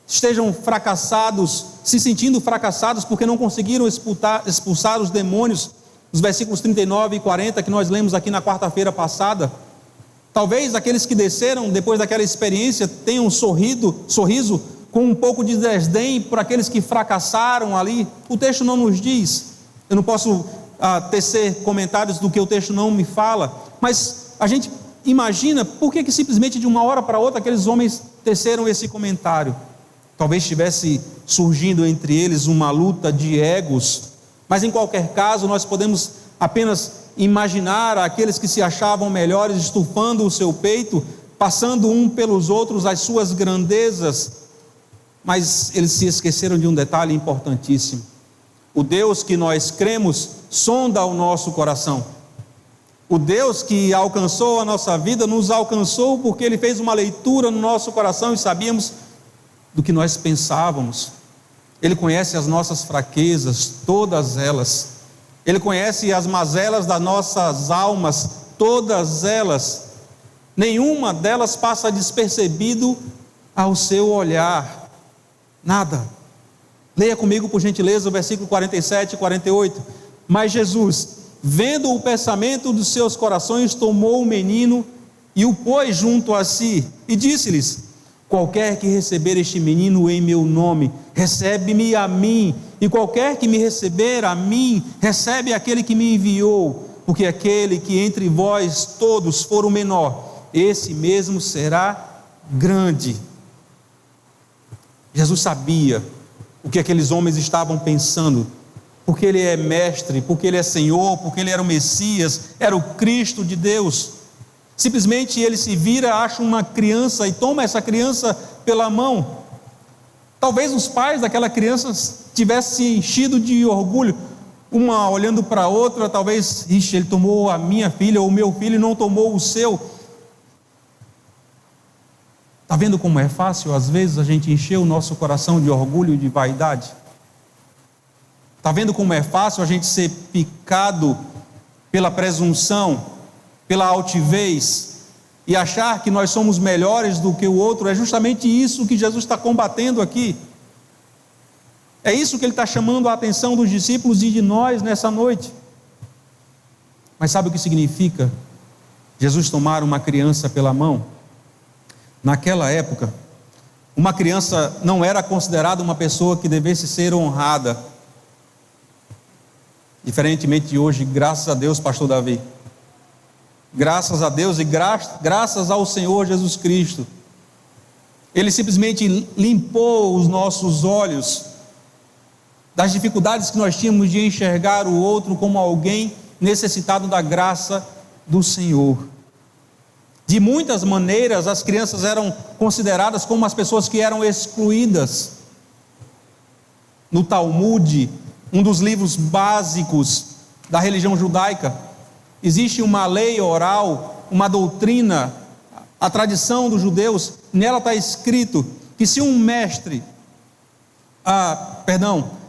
estejam fracassados, se sentindo fracassados porque não conseguiram expulsar os demônios, os versículos 39 e 40 que nós lemos aqui na quarta-feira passada. Talvez aqueles que desceram depois daquela experiência tenham sorriso com um pouco de desdém por aqueles que fracassaram ali. O texto não nos diz, eu não posso tecer comentários do que o texto não me fala, mas a gente imagina por que simplesmente de uma hora para outra aqueles homens teceram esse comentário. Talvez estivesse surgindo entre eles uma luta de egos, mas em qualquer caso nós podemos apenas imaginar aqueles que se achavam melhores estufando o seu peito, passando um pelos outros as suas grandezas, mas eles se esqueceram de um detalhe importantíssimo: o Deus que nós cremos sonda o nosso coração. O Deus que alcançou a nossa vida nos alcançou porque Ele fez uma leitura no nosso coração e sabíamos do que nós pensávamos. Ele conhece as nossas fraquezas, todas elas. Ele conhece as mazelas das nossas almas, todas elas. Nenhuma delas passa despercebido ao seu olhar. Nada. Leia comigo, por gentileza, o versículo 47 e 48. Mas Jesus, vendo o pensamento dos seus corações, tomou o menino e o pôs junto a si e disse-lhes: qualquer que receber este menino em meu nome, recebe-me a mim, e qualquer que me receber a mim, recebe aquele que me enviou, porque aquele que entre vós todos for o menor, esse mesmo será grande. Jesus sabia o que aqueles homens estavam pensando, porque Ele é mestre, porque Ele é Senhor, porque Ele era o Messias, era o Cristo de Deus. Simplesmente ele se vira, acha uma criança e toma essa criança pela mão. Talvez os pais daquela criança tivessem se enchido de orgulho, uma olhando para a outra, talvez: ixi, ele tomou a minha filha ou o meu filho e não tomou o seu. Está vendo como é fácil às vezes a gente encher o nosso coração de orgulho e de vaidade? Está vendo como é fácil a gente ser picado pela presunção, pela altivez? e achar que nós somos melhores do que o outro, é justamente isso que Jesus está combatendo aqui. É isso que ele está chamando a atenção dos discípulos e de nós nessa noite. Mas sabe o que significa Jesus tomar uma criança pela mão? Naquela época, uma criança não era considerada uma pessoa que devesse ser honrada. Diferentemente de hoje, graças a Deus, pastor Davi. Graças a Deus e graças ao Senhor Jesus Cristo. Ele simplesmente limpou os nossos olhos das dificuldades que nós tínhamos de enxergar o outro como alguém necessitado da graça do Senhor. De muitas maneiras, as crianças eram consideradas como as pessoas que eram excluídas. No Talmud, um dos livros básicos da religião judaica, existe uma lei oral, uma doutrina, a tradição dos judeus. Nela está escrito que se um mestre,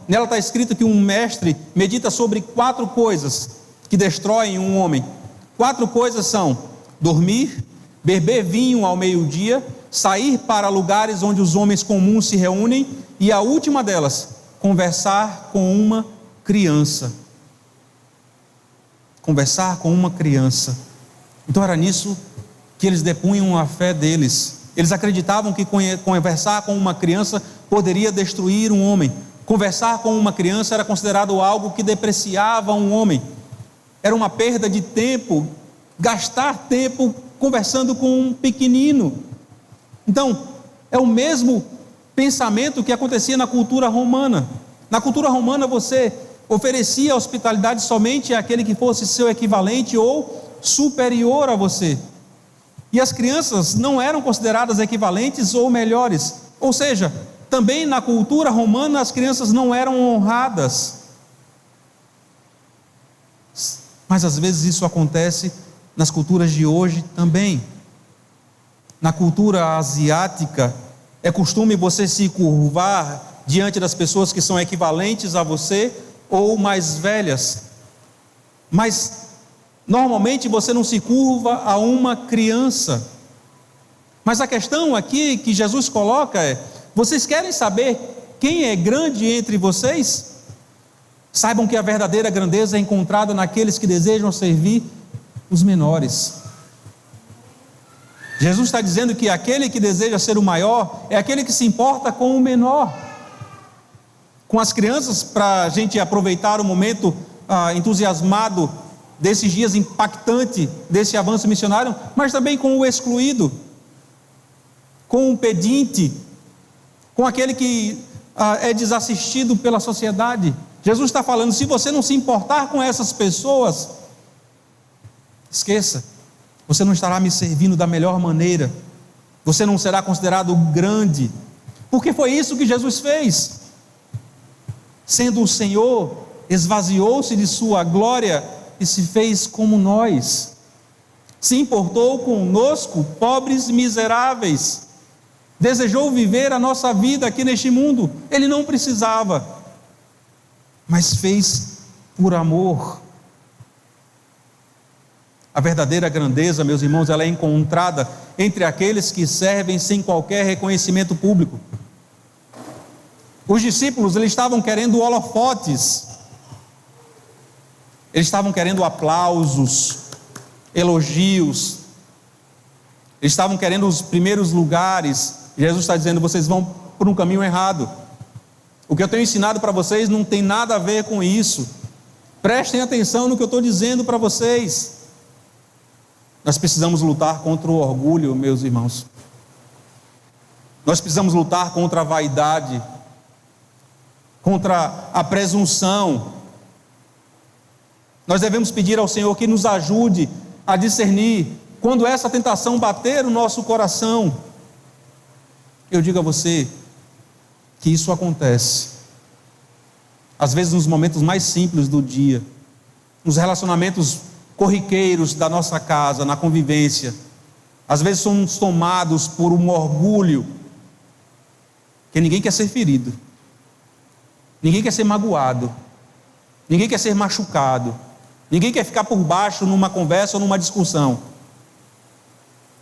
nela está escrito que um mestre medita sobre 4 coisas que destroem um homem. 4 coisas são: dormir, beber vinho ao meio-dia, sair para lugares onde os homens comuns se reúnem, e a última delas, conversar com uma criança. Conversar com uma criança. Então era nisso que eles depunham a fé deles. Eles acreditavam que conversar com uma criança poderia destruir um homem. Conversar com uma criança era considerado algo que depreciava um homem. Era uma perda de tempo, gastar tempo conversando com um pequenino. Então, é o mesmo pensamento que acontecia na cultura romana. Na cultura romana, você oferecia hospitalidade somente àquele que fosse seu equivalente ou superior a você. E as crianças não eram consideradas equivalentes ou melhores. Ou seja, também na cultura romana as crianças não eram honradas. Mas às vezes isso acontece nas culturas de hoje também. Na cultura asiática, é costume você se curvar diante das pessoas que são equivalentes a você ou mais velhas. Mas normalmente você não se curva a uma criança. Mas a questão aqui que Jesus coloca é: vocês querem saber quem é grande entre vocês? Saibam que a verdadeira grandeza é encontrada naqueles que desejam servir os menores. Jesus está dizendo que aquele que deseja ser o maior é aquele que se importa com o menor. Com as crianças, para a gente aproveitar o momento entusiasmado desses dias impactante, desse avanço missionário, mas também com o excluído, com o pedinte, com aquele que é desassistido pela sociedade. Jesus está falando: se você não se importar com essas pessoas, esqueça, você não estará me servindo da melhor maneira, você não será considerado grande, porque foi isso que Jesus fez. Sendo o Senhor, esvaziou-se de sua glória e se fez como nós, se importou conosco, pobres e miseráveis, desejou viver a nossa vida aqui neste mundo. Ele não precisava, mas fez por amor. A verdadeira grandeza, meus irmãos, ela é encontrada entre aqueles que servem sem qualquer reconhecimento público. Os discípulos, eles estavam querendo holofotes, eles estavam querendo aplausos, elogios, eles estavam querendo os primeiros lugares. Jesus está dizendo: vocês vão por um caminho errado. O que eu tenho ensinado para vocês não tem nada a ver com isso. Prestem atenção no que eu estou dizendo para vocês. Nós precisamos lutar contra o orgulho, meus irmãos. Nós precisamos lutar contra a vaidade, contra a presunção. Nós devemos pedir ao Senhor que nos ajude a discernir quando essa tentação bater no nosso coração. Eu digo a você que isso acontece, às vezes nos momentos mais simples do dia, nos relacionamentos corriqueiros da nossa casa, na convivência. Às vezes somos tomados por um orgulho, que ninguém quer ser ferido, ninguém quer ser magoado, ninguém quer ser machucado, ninguém quer ficar por baixo numa conversa ou numa discussão.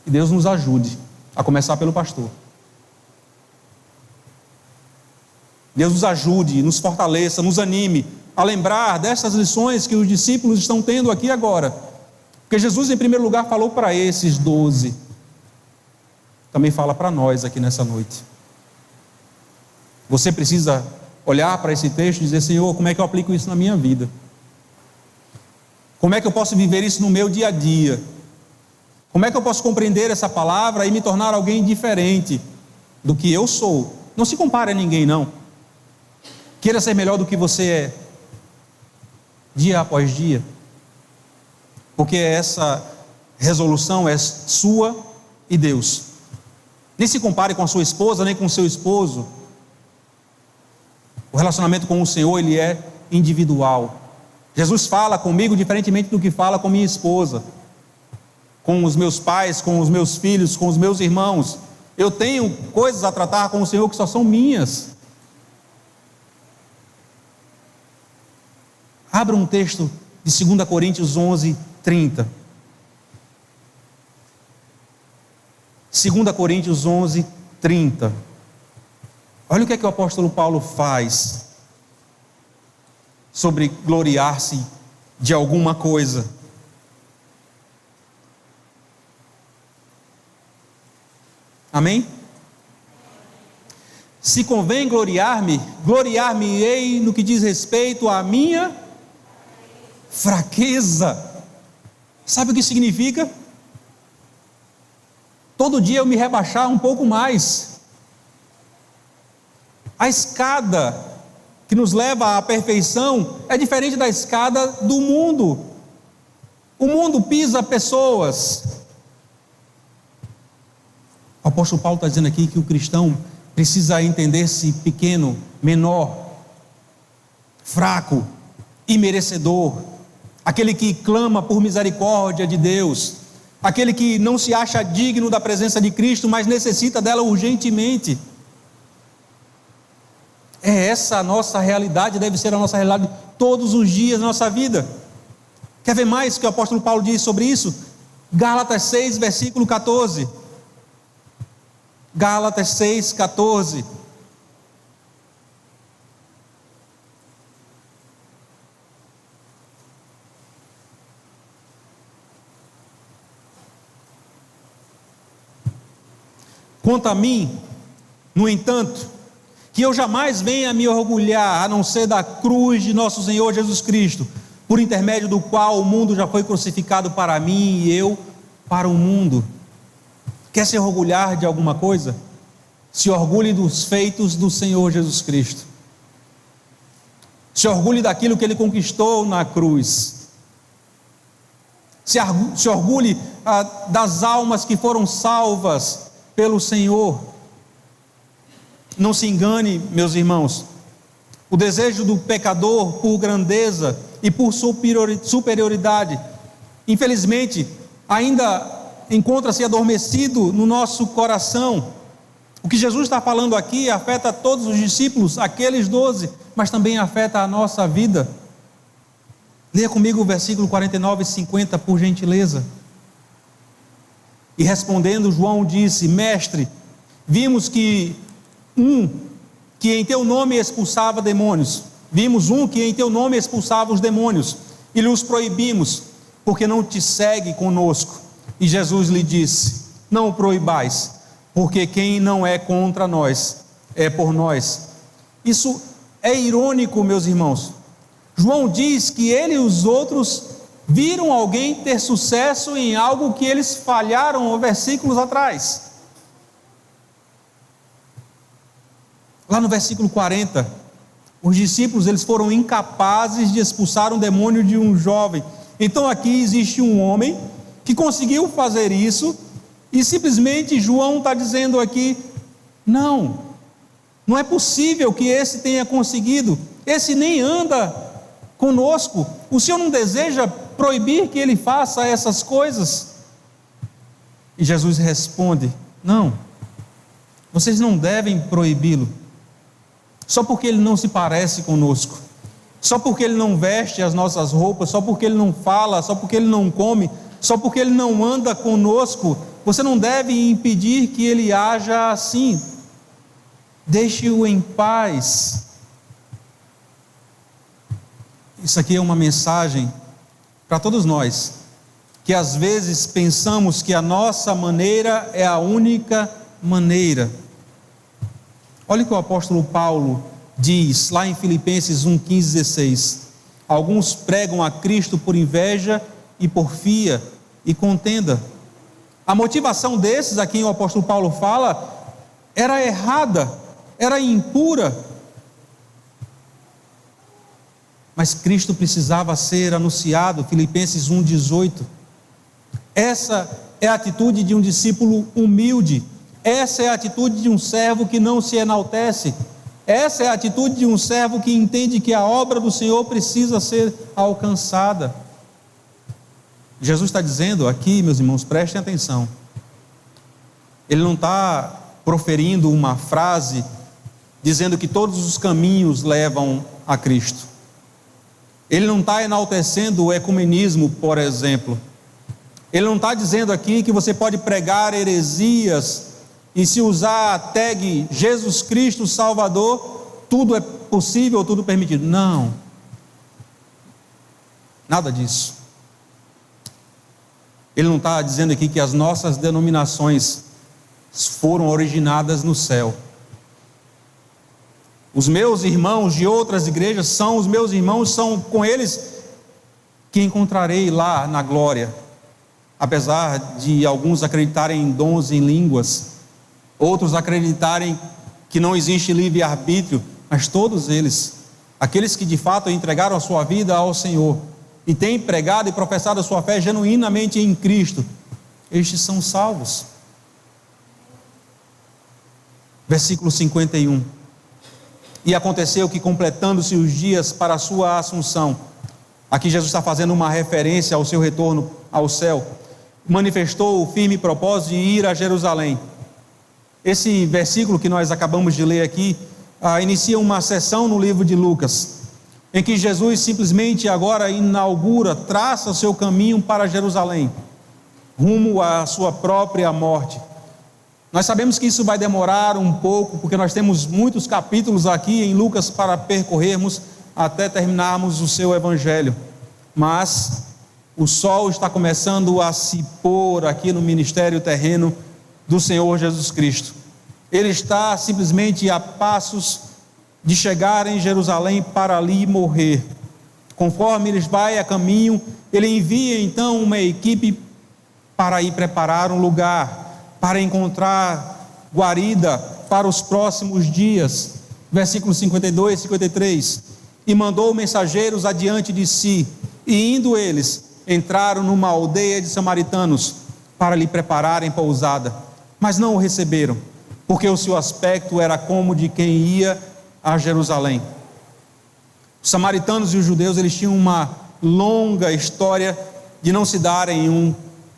E Deus nos ajude, a começar pelo pastor. Deus nos ajude, nos fortaleça, nos anime a lembrar dessas lições que os discípulos estão tendo aqui agora. Porque Jesus, em primeiro lugar, falou para esses 12. Também fala para nós aqui nessa noite. Você precisa olhar para esse texto e dizer: Senhor, como é que eu aplico isso na minha vida? Como é que eu posso viver isso no meu dia a dia? Como é que eu posso compreender essa palavra e me tornar alguém diferente do que eu sou? Não se compare a ninguém, não. Queira ser melhor do que você é, dia após dia. Porque essa resolução é sua e Deus. Nem se compare com a sua esposa, nem com o seu esposo. O relacionamento com o Senhor, ele é individual. Jesus fala comigo diferentemente do que fala com minha esposa, com os meus pais, com os meus filhos, com os meus irmãos. Eu tenho coisas a tratar com o Senhor que só são minhas. Abra um texto de 2 Coríntios 11, 30. 2 Coríntios 11, 30. Olha o que é que o apóstolo Paulo faz sobre gloriar-se de alguma coisa. Amém? Se convém gloriar-me, gloriar-me-ei no que diz respeito à minha fraqueza. Sabe o que significa? Todo dia eu me rebaixar um pouco mais. A escada que nos leva à perfeição é diferente da escada do mundo. O mundo pisa pessoas. O apóstolo Paulo está dizendo aqui que o cristão precisa entender-se pequeno, menor, fraco, imerecedor. Aquele que clama por misericórdia de Deus. Aquele que não se acha digno da presença de Cristo, mas necessita dela urgentemente. É essa a nossa realidade, deve ser a nossa realidade todos os dias da nossa vida. Quer ver mais o que o apóstolo Paulo diz sobre isso? Gálatas 6, versículo 14. Gálatas 6, 14. Quanto a mim, no entanto, que eu jamais venha me orgulhar, a não ser da cruz de nosso Senhor Jesus Cristo, por intermédio do qual o mundo já foi crucificado para mim e eu para o mundo. Quer se orgulhar de alguma coisa? Se orgulhe dos feitos do Senhor Jesus Cristo. Se orgulhe daquilo que Ele conquistou na cruz. Se orgulhe das almas que foram salvas pelo Senhor. Não se engane, meus irmãos. O desejo do pecador por grandeza e por superioridade, infelizmente, ainda encontra-se adormecido no nosso coração. O que Jesus está falando aqui afeta todos os discípulos, aqueles 12, mas também afeta a nossa vida. Leia comigo o versículo 49 e 50, por gentileza. E respondendo, João disse: Mestre, vimos que em teu nome expulsava demônios. Vimos que em teu nome expulsava os demônios, e lhes proibimos, porque não te segue conosco. E Jesus lhe disse: não o proibais, porque quem não é contra nós, é por nós. Isso é irônico, meus irmãos. João diz que ele e os outros viram alguém ter sucesso em algo que eles falharam versículos atrás. Lá no versículo 40, os discípulos eles foram incapazes de expulsar um demônio de um jovem. Então aqui existe um homem que conseguiu fazer isso, e simplesmente João está dizendo aqui: não é possível que esse tenha conseguido, esse nem anda conosco. O Senhor não deseja proibir que ele faça essas coisas? E Jesus responde: não, vocês não devem proibi-lo, só porque ele não se parece conosco, só porque ele não veste as nossas roupas, só porque ele não fala, só porque ele não come, só porque ele não anda conosco, você não deve impedir que ele haja assim. Deixe-o em paz. Isso aqui é uma mensagem para todos nós, que às vezes pensamos que a nossa maneira é a única maneira. Olha o que o apóstolo Paulo diz lá em Filipenses 1:15, 16. Alguns pregam a Cristo por inveja e porfia e contenda. A motivação desses a quem o apóstolo Paulo fala era errada, era impura. Mas Cristo precisava ser anunciado, Filipenses 1:18. Essa é a atitude de um discípulo humilde. Essa é a atitude de um servo que não se enaltece. Essa é a atitude de um servo que entende que a obra do Senhor precisa ser alcançada. Jesus está dizendo aqui, meus irmãos, prestem atenção. Ele não está proferindo uma frase dizendo que todos os caminhos levam a Cristo. Ele não está enaltecendo o ecumenismo, por exemplo. Ele não está dizendo aqui que você pode pregar heresias e se usar a tag Jesus Cristo Salvador, tudo é possível, tudo permitido. Não. Nada disso. Ele não está dizendo aqui que as nossas denominações foram originadas no céu. Os meus irmãos de outras igrejas são os meus irmãos, são com eles que encontrarei lá na glória. Apesar de alguns acreditarem em dons em línguas, outros acreditarem que não existe livre-arbítrio, mas todos eles, aqueles que de fato entregaram a sua vida ao Senhor e têm pregado e professado a sua fé genuinamente em Cristo, estes são salvos. Versículo 51. E aconteceu que, completando-se os dias para a sua assunção, aqui Jesus está fazendo uma referência ao seu retorno ao céu, manifestou o firme propósito de ir a Jerusalém. Esse versículo que nós acabamos de ler aqui, inicia uma sessão no livro de Lucas, em que Jesus simplesmente agora inaugura, traça o seu caminho para Jerusalém, rumo à sua própria morte. Nós sabemos que isso vai demorar um pouco, porque nós temos muitos capítulos aqui em Lucas para percorrermos até terminarmos o seu evangelho, mas o sol está começando a se pôr aqui no ministério terreno do Senhor Jesus Cristo. Ele está simplesmente a passos de chegar em Jerusalém para ali morrer. Conforme ele vai a caminho, ele envia então uma equipe para ir preparar um lugar, para encontrar guarida para os próximos dias. Versículos 52 e 53. E mandou mensageiros adiante de si, e indo eles, entraram numa aldeia de samaritanos, para lhe prepararem pousada, mas não o receberam, porque o seu aspecto era como de quem ia a Jerusalém. Os samaritanos e os judeus, eles tinham uma longa história de não se darem um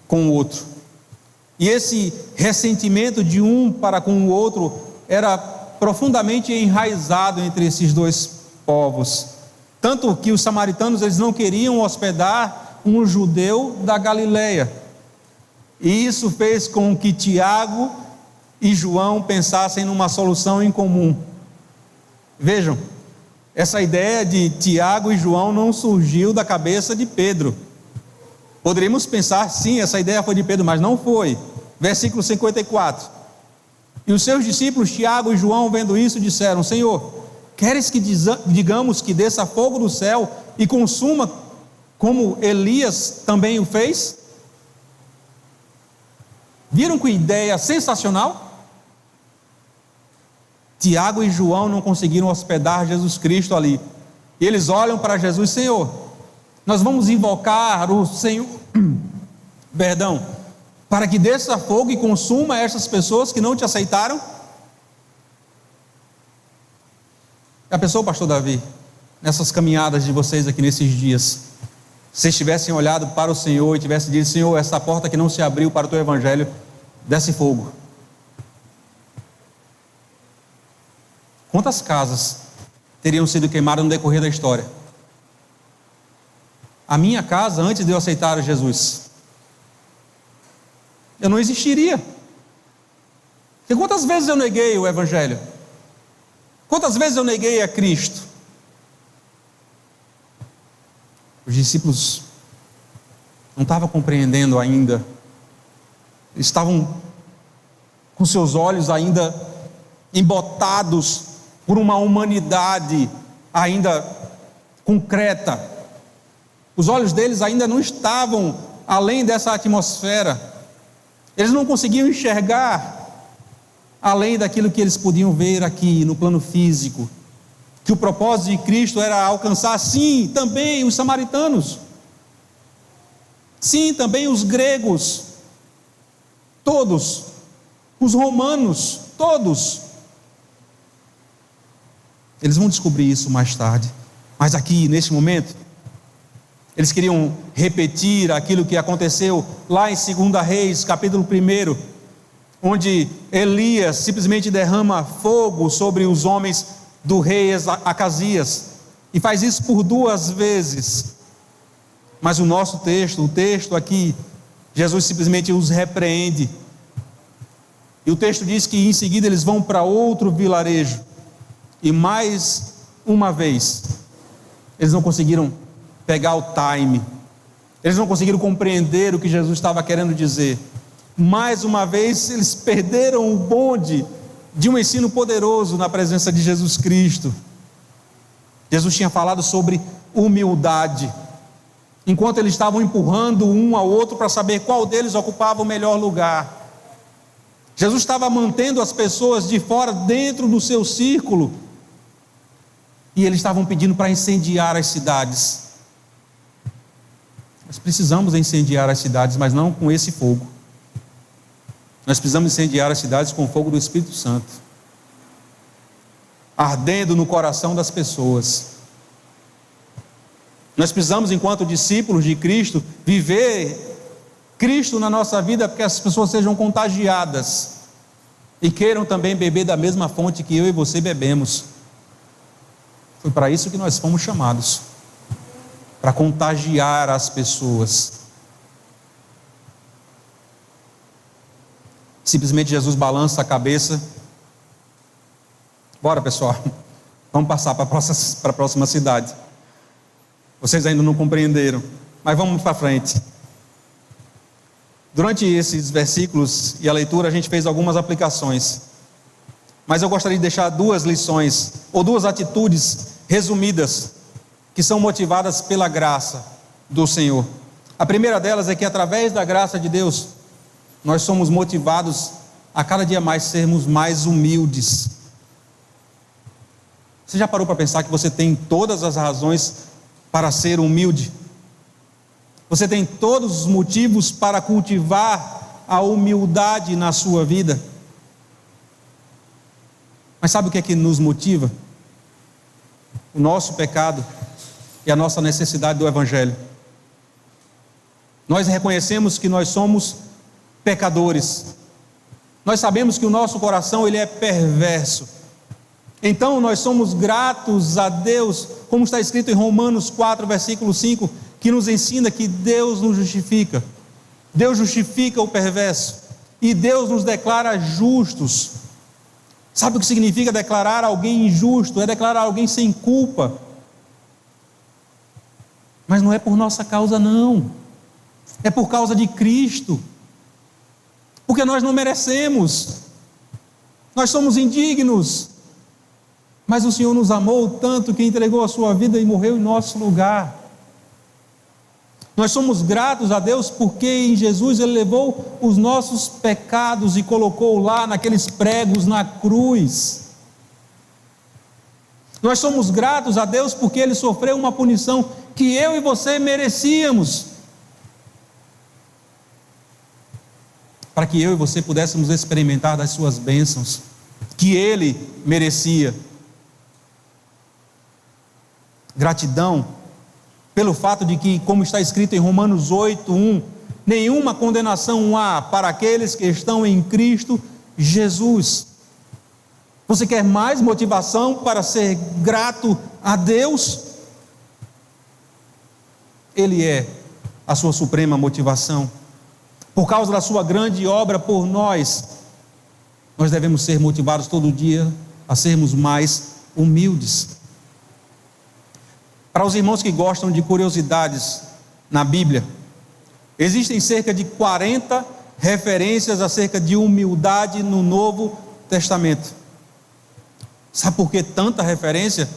com o outro. E esse ressentimento de um para com o outro era profundamente enraizado entre esses dois povos. Tanto que os samaritanos, eles não queriam hospedar um judeu da Galileia. E isso fez com que Tiago e João pensassem numa solução em comum. Vejam, essa ideia de Tiago e João não surgiu da cabeça de Pedro. Poderíamos pensar, sim, essa ideia foi de Pedro, mas não foi. Versículo 54. E os seus discípulos, Tiago e João, vendo isso, disseram: Senhor, queres que digamos que desça fogo do céu e consuma, como Elias também o fez? Viram que ideia sensacional? Tiago e João não conseguiram hospedar Jesus Cristo ali. E eles olham para Jesus: Senhor, nós vamos invocar o Senhor, para que desça fogo e consuma essas pessoas que não te aceitaram? Já pensou, pastor Davi, nessas caminhadas de vocês aqui nesses dias, se vocês tivessem olhado para o Senhor e tivessem dito: Senhor, essa porta que não se abriu para o teu evangelho, desce fogo. Quantas casas teriam sido queimadas no decorrer da história? A minha casa, antes de eu aceitar Jesus, eu não existiria. Porque quantas vezes eu neguei o Evangelho? Quantas vezes eu neguei a Cristo? Os discípulos não estavam compreendendo ainda, estavam com seus olhos ainda embotados por uma humanidade ainda concreta. Os olhos deles ainda não estavam além dessa atmosfera. Eles não conseguiam enxergar além daquilo que eles podiam ver aqui no plano físico, que o propósito de Cristo era alcançar, sim, também os samaritanos, sim, também os gregos, todos, os romanos, todos. Eles vão descobrir isso mais tarde, mas aqui, neste momento, eles queriam repetir aquilo que aconteceu lá em 2 Reis, capítulo 1, onde Elias simplesmente derrama fogo sobre os homens do rei Acasias, e faz isso por 2 vezes. Mas o nosso texto, o texto aqui, Jesus simplesmente os repreende, e o texto diz que em seguida eles vão para outro vilarejo, e mais uma vez, eles não conseguiram pegar o time, eles não conseguiram compreender o que Jesus estava querendo dizer. Mais uma vez, eles perderam o bonde de um ensino poderoso na presença de Jesus Cristo. Jesus tinha falado sobre humildade, enquanto eles estavam empurrando um ao outro para saber qual deles ocupava o melhor lugar. Jesus estava mantendo as pessoas de fora dentro do seu círculo, e eles estavam pedindo para incendiar as cidades. Nós precisamos incendiar as cidades, mas não com esse fogo. Nós precisamos incendiar as cidades com o fogo do Espírito Santo, ardendo no coração das pessoas. Nós precisamos, enquanto discípulos de Cristo, viver Cristo na nossa vida, para que as pessoas sejam contagiadas e queiram também beber da mesma fonte que eu e você bebemos. Foi para isso que nós fomos chamados, para contagiar as pessoas. Simplesmente Jesus balança a cabeça. Bora, pessoal, vamos passar para a próxima cidade. Vocês ainda não compreenderam, mas vamos para frente. Durante esses versículos e a leitura, a gente fez algumas aplicações, mas eu gostaria de deixar 2 lições, ou 2 atitudes resumidas, que são motivadas pela graça do Senhor. A primeira delas é que, através da graça de Deus, nós somos motivados a cada dia mais sermos mais humildes. Você já parou para pensar que você tem todas as razões para ser humilde? Você tem todos os motivos para cultivar a humildade na sua vida. Mas sabe o que é que nos motiva? O nosso pecado e a nossa necessidade do Evangelho. Nós reconhecemos que nós somos pecadores. Nós sabemos que o nosso coração ele é perverso. Então nós somos gratos a Deus, como está escrito em Romanos 4, versículo 5, que nos ensina que Deus nos justifica. Deus justifica o perverso e Deus nos declara justos. Sabe o que significa declarar alguém injusto? É declarar alguém sem culpa. Mas não é por nossa causa, não. É por causa de Cristo. Porque nós não merecemos. Nós somos indignos. Mas o Senhor nos amou tanto que entregou a sua vida e morreu em nosso lugar. Nós somos gratos a Deus porque em Jesus Ele levou os nossos pecados e colocou lá naqueles pregos na cruz. Nós somos gratos a Deus porque Ele sofreu uma punição que eu e você merecíamos, para que eu e você pudéssemos experimentar das suas bênçãos que Ele merecia. Gratidão pelo fato de que, como está escrito em Romanos 8:1, nenhuma condenação há para aqueles que estão em Cristo Jesus. Você quer mais motivação para ser grato a Deus? Ele é a sua suprema motivação. por causa da sua grande obra por nós, nós devemos ser motivados todo dia a sermos mais humildes. Para os irmãos que gostam de curiosidades na Bíblia, existem cerca de 40 referências acerca de humildade no Novo Testamento. Sabe por que tanta referência?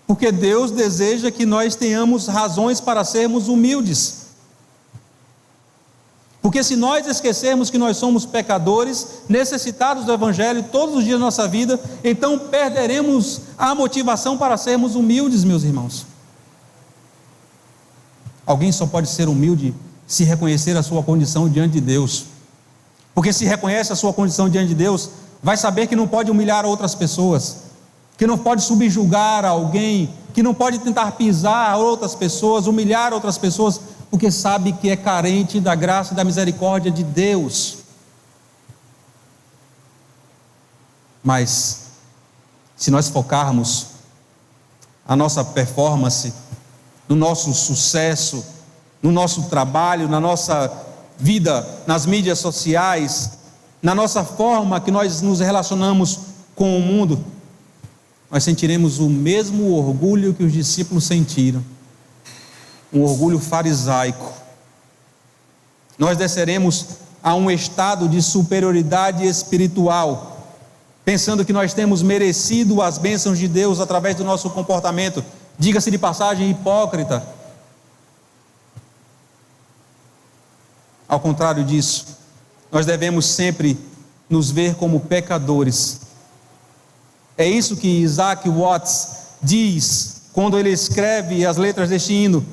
Porque Deus deseja que nós tenhamos razões para sermos humildes. Porque se nós esquecermos que nós somos pecadores, necessitados do Evangelho todos os dias da nossa vida, então perderemos a motivação para sermos humildes, meus irmãos. Alguém só pode ser humilde se reconhecer a sua condição diante de Deus. Porque se reconhece a sua condição diante de Deus, vai saber que não pode humilhar outras pessoas, que não pode subjugar alguém, que não pode tentar pisar outras pessoas, humilhar outras pessoas, porque sabe que é carente da graça e da misericórdia de Deus. Mas, se nós focarmos a nossa performance, no nosso sucesso, no nosso trabalho, na nossa vida, nas mídias sociais, na nossa forma que nós nos relacionamos com o mundo, nós sentiremos o mesmo orgulho que os discípulos sentiram, um orgulho farisaico. Nós desceremos a um estado de superioridade espiritual, pensando que nós temos merecido as bênçãos de Deus através do nosso comportamento. Diga-se de passagem, hipócrita. Ao contrário disso, nós devemos sempre nos ver como pecadores. É isso que Isaac Watts diz quando ele escreve as letras deste hino.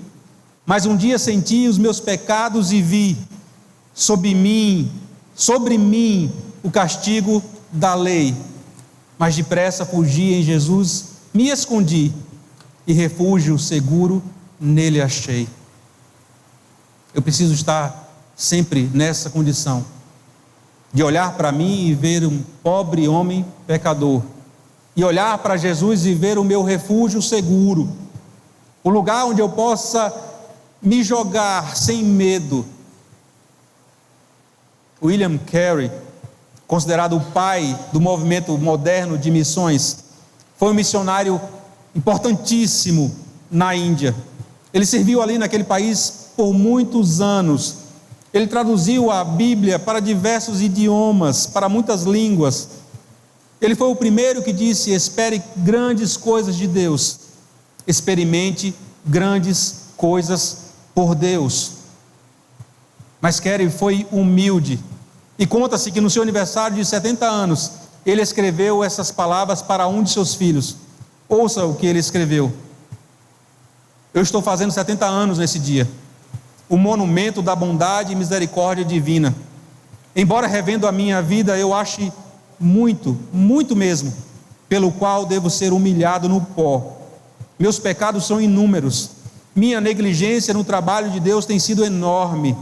Mas um dia senti os meus pecados e vi sobre mim o castigo da lei. Mas depressa fugi em Jesus, me escondi e refúgio seguro nele achei. Eu preciso estar sempre nessa condição de olhar para mim e ver um pobre homem pecador, e olhar para Jesus e ver o meu refúgio seguro, o lugar onde eu possa me jogar sem medo. William Carey, considerado o pai do movimento moderno de missões, foi um missionário importantíssimo na Índia. Ele serviu ali naquele país por muitos anos. Ele traduziu a Bíblia para diversos idiomas, para muitas línguas. Ele foi o primeiro que disse: espere grandes coisas de Deus, experimente grandes coisas por Deus. Mas Carey foi humilde, e conta-se que no seu aniversário de 70 anos, ele escreveu essas palavras para um de seus filhos. Ouça o que ele escreveu: eu estou fazendo 70 anos nesse dia, o monumento da bondade e misericórdia divina. Embora revendo a minha vida, eu ache muito mesmo, pelo qual devo ser humilhado no pó. Meus pecados são inúmeros, minha negligência no trabalho de Deus tem sido enorme.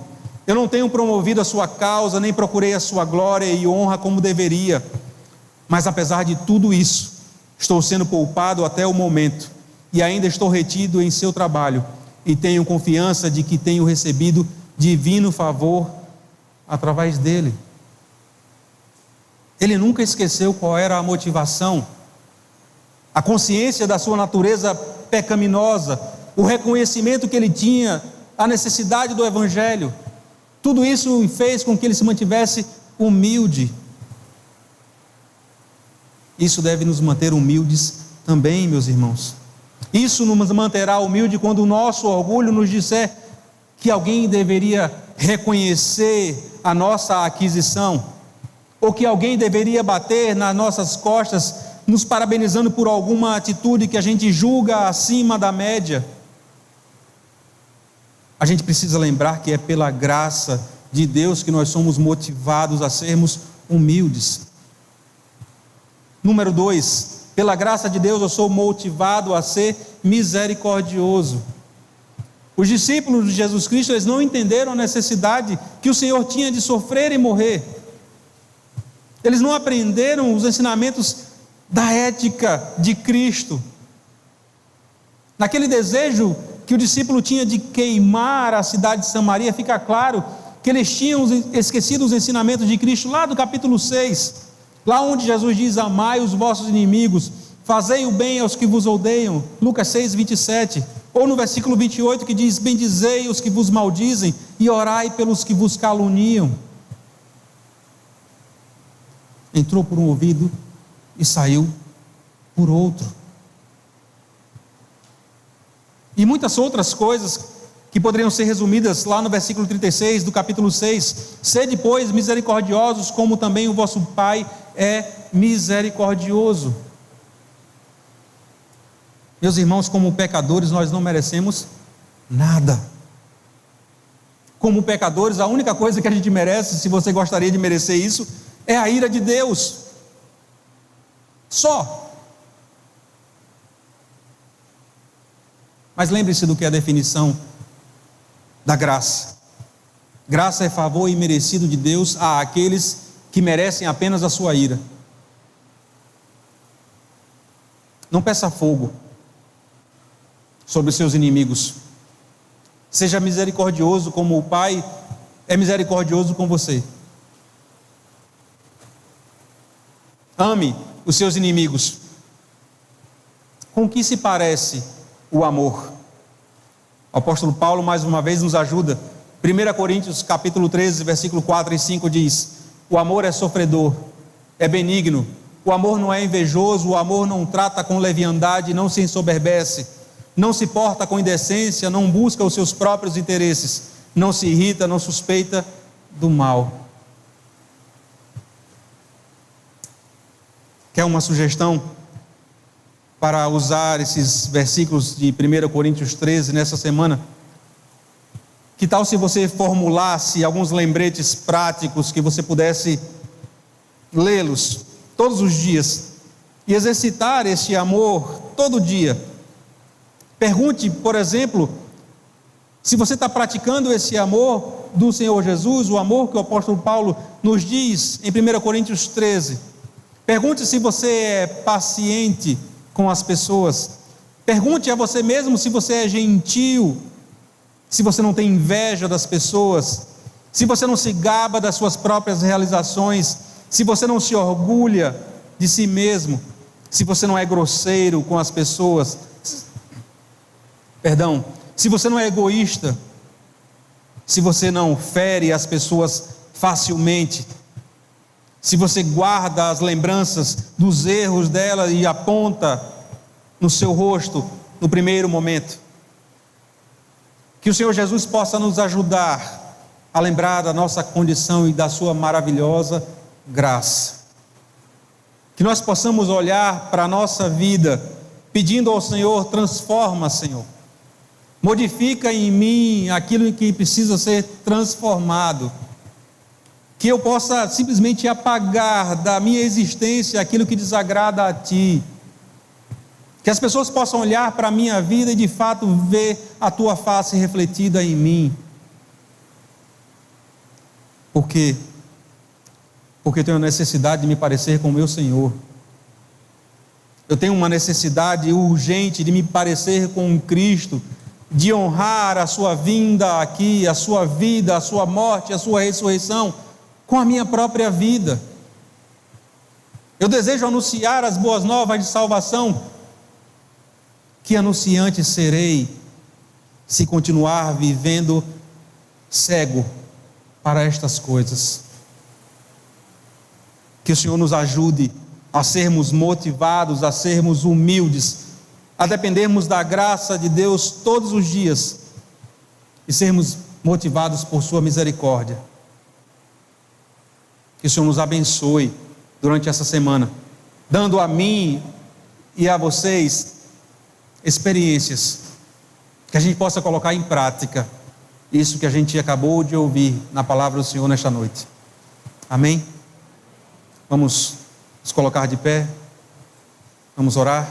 Eu não tenho promovido a sua causa, nem procurei a sua glória e honra como deveria. Mas apesar de tudo isso, estou sendo poupado até o momento, e ainda estou retido em seu trabalho, e tenho confiança de que tenho recebido divino favor através dele. Ele nunca esqueceu qual era a motivação, a consciência da sua natureza pecaminosa, o reconhecimento que ele tinha, a necessidade do Evangelho. Tudo isso fez com que ele se mantivesse humilde. Isso deve nos manter humildes também, meus irmãos. Isso nos manterá humilde quando o nosso orgulho nos disser que alguém deveria reconhecer a nossa aquisição, ou que alguém deveria bater nas nossas costas, nos parabenizando por alguma atitude que a gente julga acima da média. A gente precisa lembrar que é pela graça de Deus que nós somos motivados a sermos humildes. Número 2, pela graça de Deus eu sou motivado a ser misericordioso. Os discípulos de Jesus Cristo, eles não entenderam a necessidade que o Senhor tinha de sofrer e morrer. Eles não aprenderam os ensinamentos da ética de Cristo. Naquele desejo que o discípulo tinha de queimar a cidade de Samaria, fica claro que eles tinham esquecido os ensinamentos de Cristo lá do capítulo 6, lá onde Jesus diz: amai os vossos inimigos, fazei o bem aos que vos odeiam, Lucas 6, 27, ou no versículo 28 que diz: bendizei os que vos maldizem e orai pelos que vos caluniam. Entrou por um ouvido e saiu por outro. E muitas outras coisas que poderiam ser resumidas lá no versículo 36 do capítulo 6. Sede, pois, misericordiosos, como também o vosso Pai é misericordioso. Meus irmãos, como pecadores, nós não merecemos nada. Como pecadores, a única coisa que a gente merece, se você gostaria de merecer isso, é a ira de Deus. Só. Mas lembre-se do que é a definição da graça. Graça é favor imerecido de Deus àqueles que merecem apenas a sua ira. Não peça fogo sobre os seus inimigos. Seja misericordioso como o Pai é misericordioso com você. Ame os seus inimigos. Com que se parece o amor? O apóstolo Paulo mais uma vez nos ajuda. 1 Coríntios capítulo 13, versículo 4 e 5 diz: o amor é sofredor, é benigno, o amor não é invejoso, o amor não trata com leviandade, não se ensoberbece, não se porta com indecência, não busca os seus próprios interesses, não se irrita, não suspeita do mal. Quer uma sugestão para usar esses versículos de 1 Coríntios 13 nessa semana? Que tal se você formulasse alguns lembretes práticos que você pudesse lê-los todos os dias e exercitar este amor todo dia? Pergunte, por exemplo, se você está praticando esse amor do Senhor Jesus, o amor que o apóstolo Paulo nos diz em 1 Coríntios 13. Pergunte se você é paciente com as pessoas. Pergunte a você mesmo se você é gentil, se você não tem inveja das pessoas, se você não se gaba das suas próprias realizações, se você não se orgulha de si mesmo, se você não é grosseiro com as pessoas, se você não é egoísta, se você não fere as pessoas facilmente, se você guarda as lembranças dos erros dela e aponta no seu rosto no primeiro momento. Que o Senhor Jesus possa nos ajudar a lembrar da nossa condição e da sua maravilhosa graça. Que nós possamos olhar para a nossa vida pedindo ao Senhor: transforma, Senhor. Modifica em mim aquilo que precisa ser transformado. Que eu possa simplesmente apagar da minha existência aquilo que desagrada a Ti. Que as pessoas possam olhar para a minha vida e de fato ver a Tua face refletida em mim. Por quê? Porque eu tenho necessidade de me parecer com o meu Senhor. Eu tenho uma necessidade urgente de me parecer com Cristo, de honrar a sua vinda aqui, a sua vida, a sua morte, a sua ressurreição, com a minha própria vida. Eu desejo anunciar as boas novas de salvação. Que anunciante serei se continuar vivendo cego para estas coisas? Que o Senhor nos ajude a sermos motivados, a sermos humildes, a dependermos da graça de Deus todos os dias e sermos motivados por sua misericórdia. Que o Senhor nos abençoe durante essa semana, dando a mim e a vocês experiências, que a gente possa colocar em prática isso que a gente acabou de ouvir na palavra do Senhor nesta noite. Amém? Vamos nos colocar de pé, vamos orar.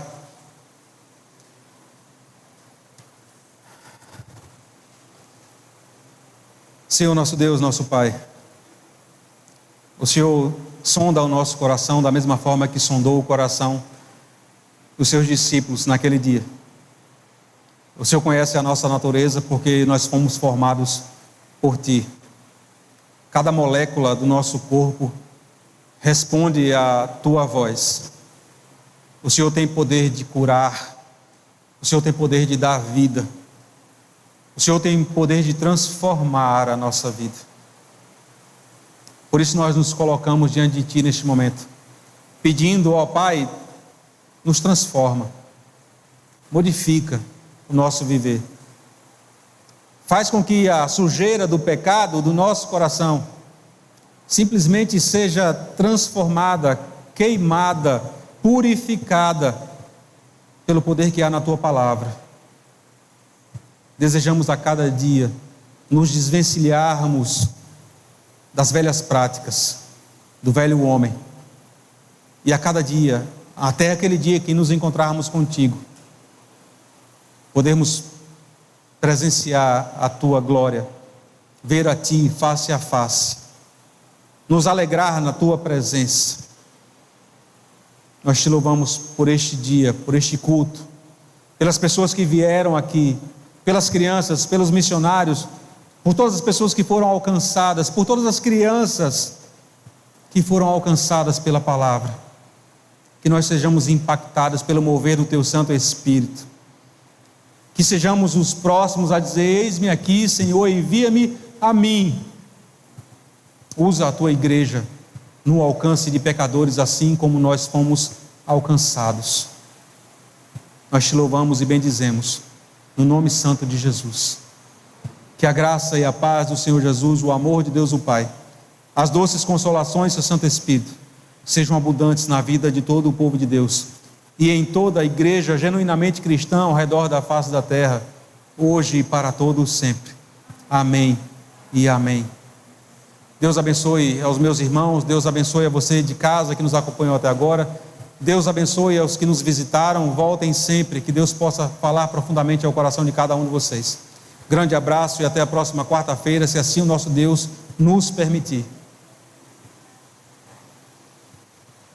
Senhor nosso Deus, nosso Pai, o Senhor sonda o nosso coração da mesma forma que sondou o coração dos seus discípulos naquele dia. O Senhor conhece a nossa natureza porque nós fomos formados por Ti. Cada molécula do nosso corpo responde à tua voz. O Senhor tem poder de curar, o Senhor tem poder de dar vida, o Senhor tem poder de transformar a nossa vida. Por isso nós nos colocamos diante de Ti neste momento, pedindo, ó Pai, nos transforma, modifica o nosso viver. Faz com que a sujeira do pecado do nosso coração simplesmente seja transformada, queimada, purificada pelo poder que há na Tua palavra. Desejamos a cada dia nos desvencilharmos das velhas práticas, do velho homem, e a cada dia, até aquele dia que nos encontrarmos contigo, podemos presenciar a Tua glória, ver a Ti face a face, nos alegrar na Tua presença. Nós Te louvamos por este dia, por este culto, pelas pessoas que vieram aqui, pelas crianças, pelos missionários, por todas as pessoas que foram alcançadas, por todas as crianças que foram alcançadas pela palavra. Que nós sejamos impactados pelo mover do Teu Santo Espírito. Que sejamos os próximos a dizer: eis-me aqui, Senhor, envia-me a mim. Usa a Tua igreja no alcance de pecadores, assim como nós fomos alcançados. Nós Te louvamos e bendizemos, no nome santo de Jesus. Que a graça e a paz do Senhor Jesus, o amor de Deus o Pai, as doces consolações do seu Santo Espírito, sejam abundantes na vida de todo o povo de Deus e em toda a igreja genuinamente cristã ao redor da face da terra, hoje e para todos sempre. Amém e amém. Deus abençoe aos meus irmãos, Deus abençoe a você de casa que nos acompanhou até agora, Deus abençoe aos que nos visitaram, voltem sempre, que Deus possa falar profundamente ao coração de cada um de vocês. Grande abraço e até a próxima quarta-feira, se assim o nosso Deus nos permitir.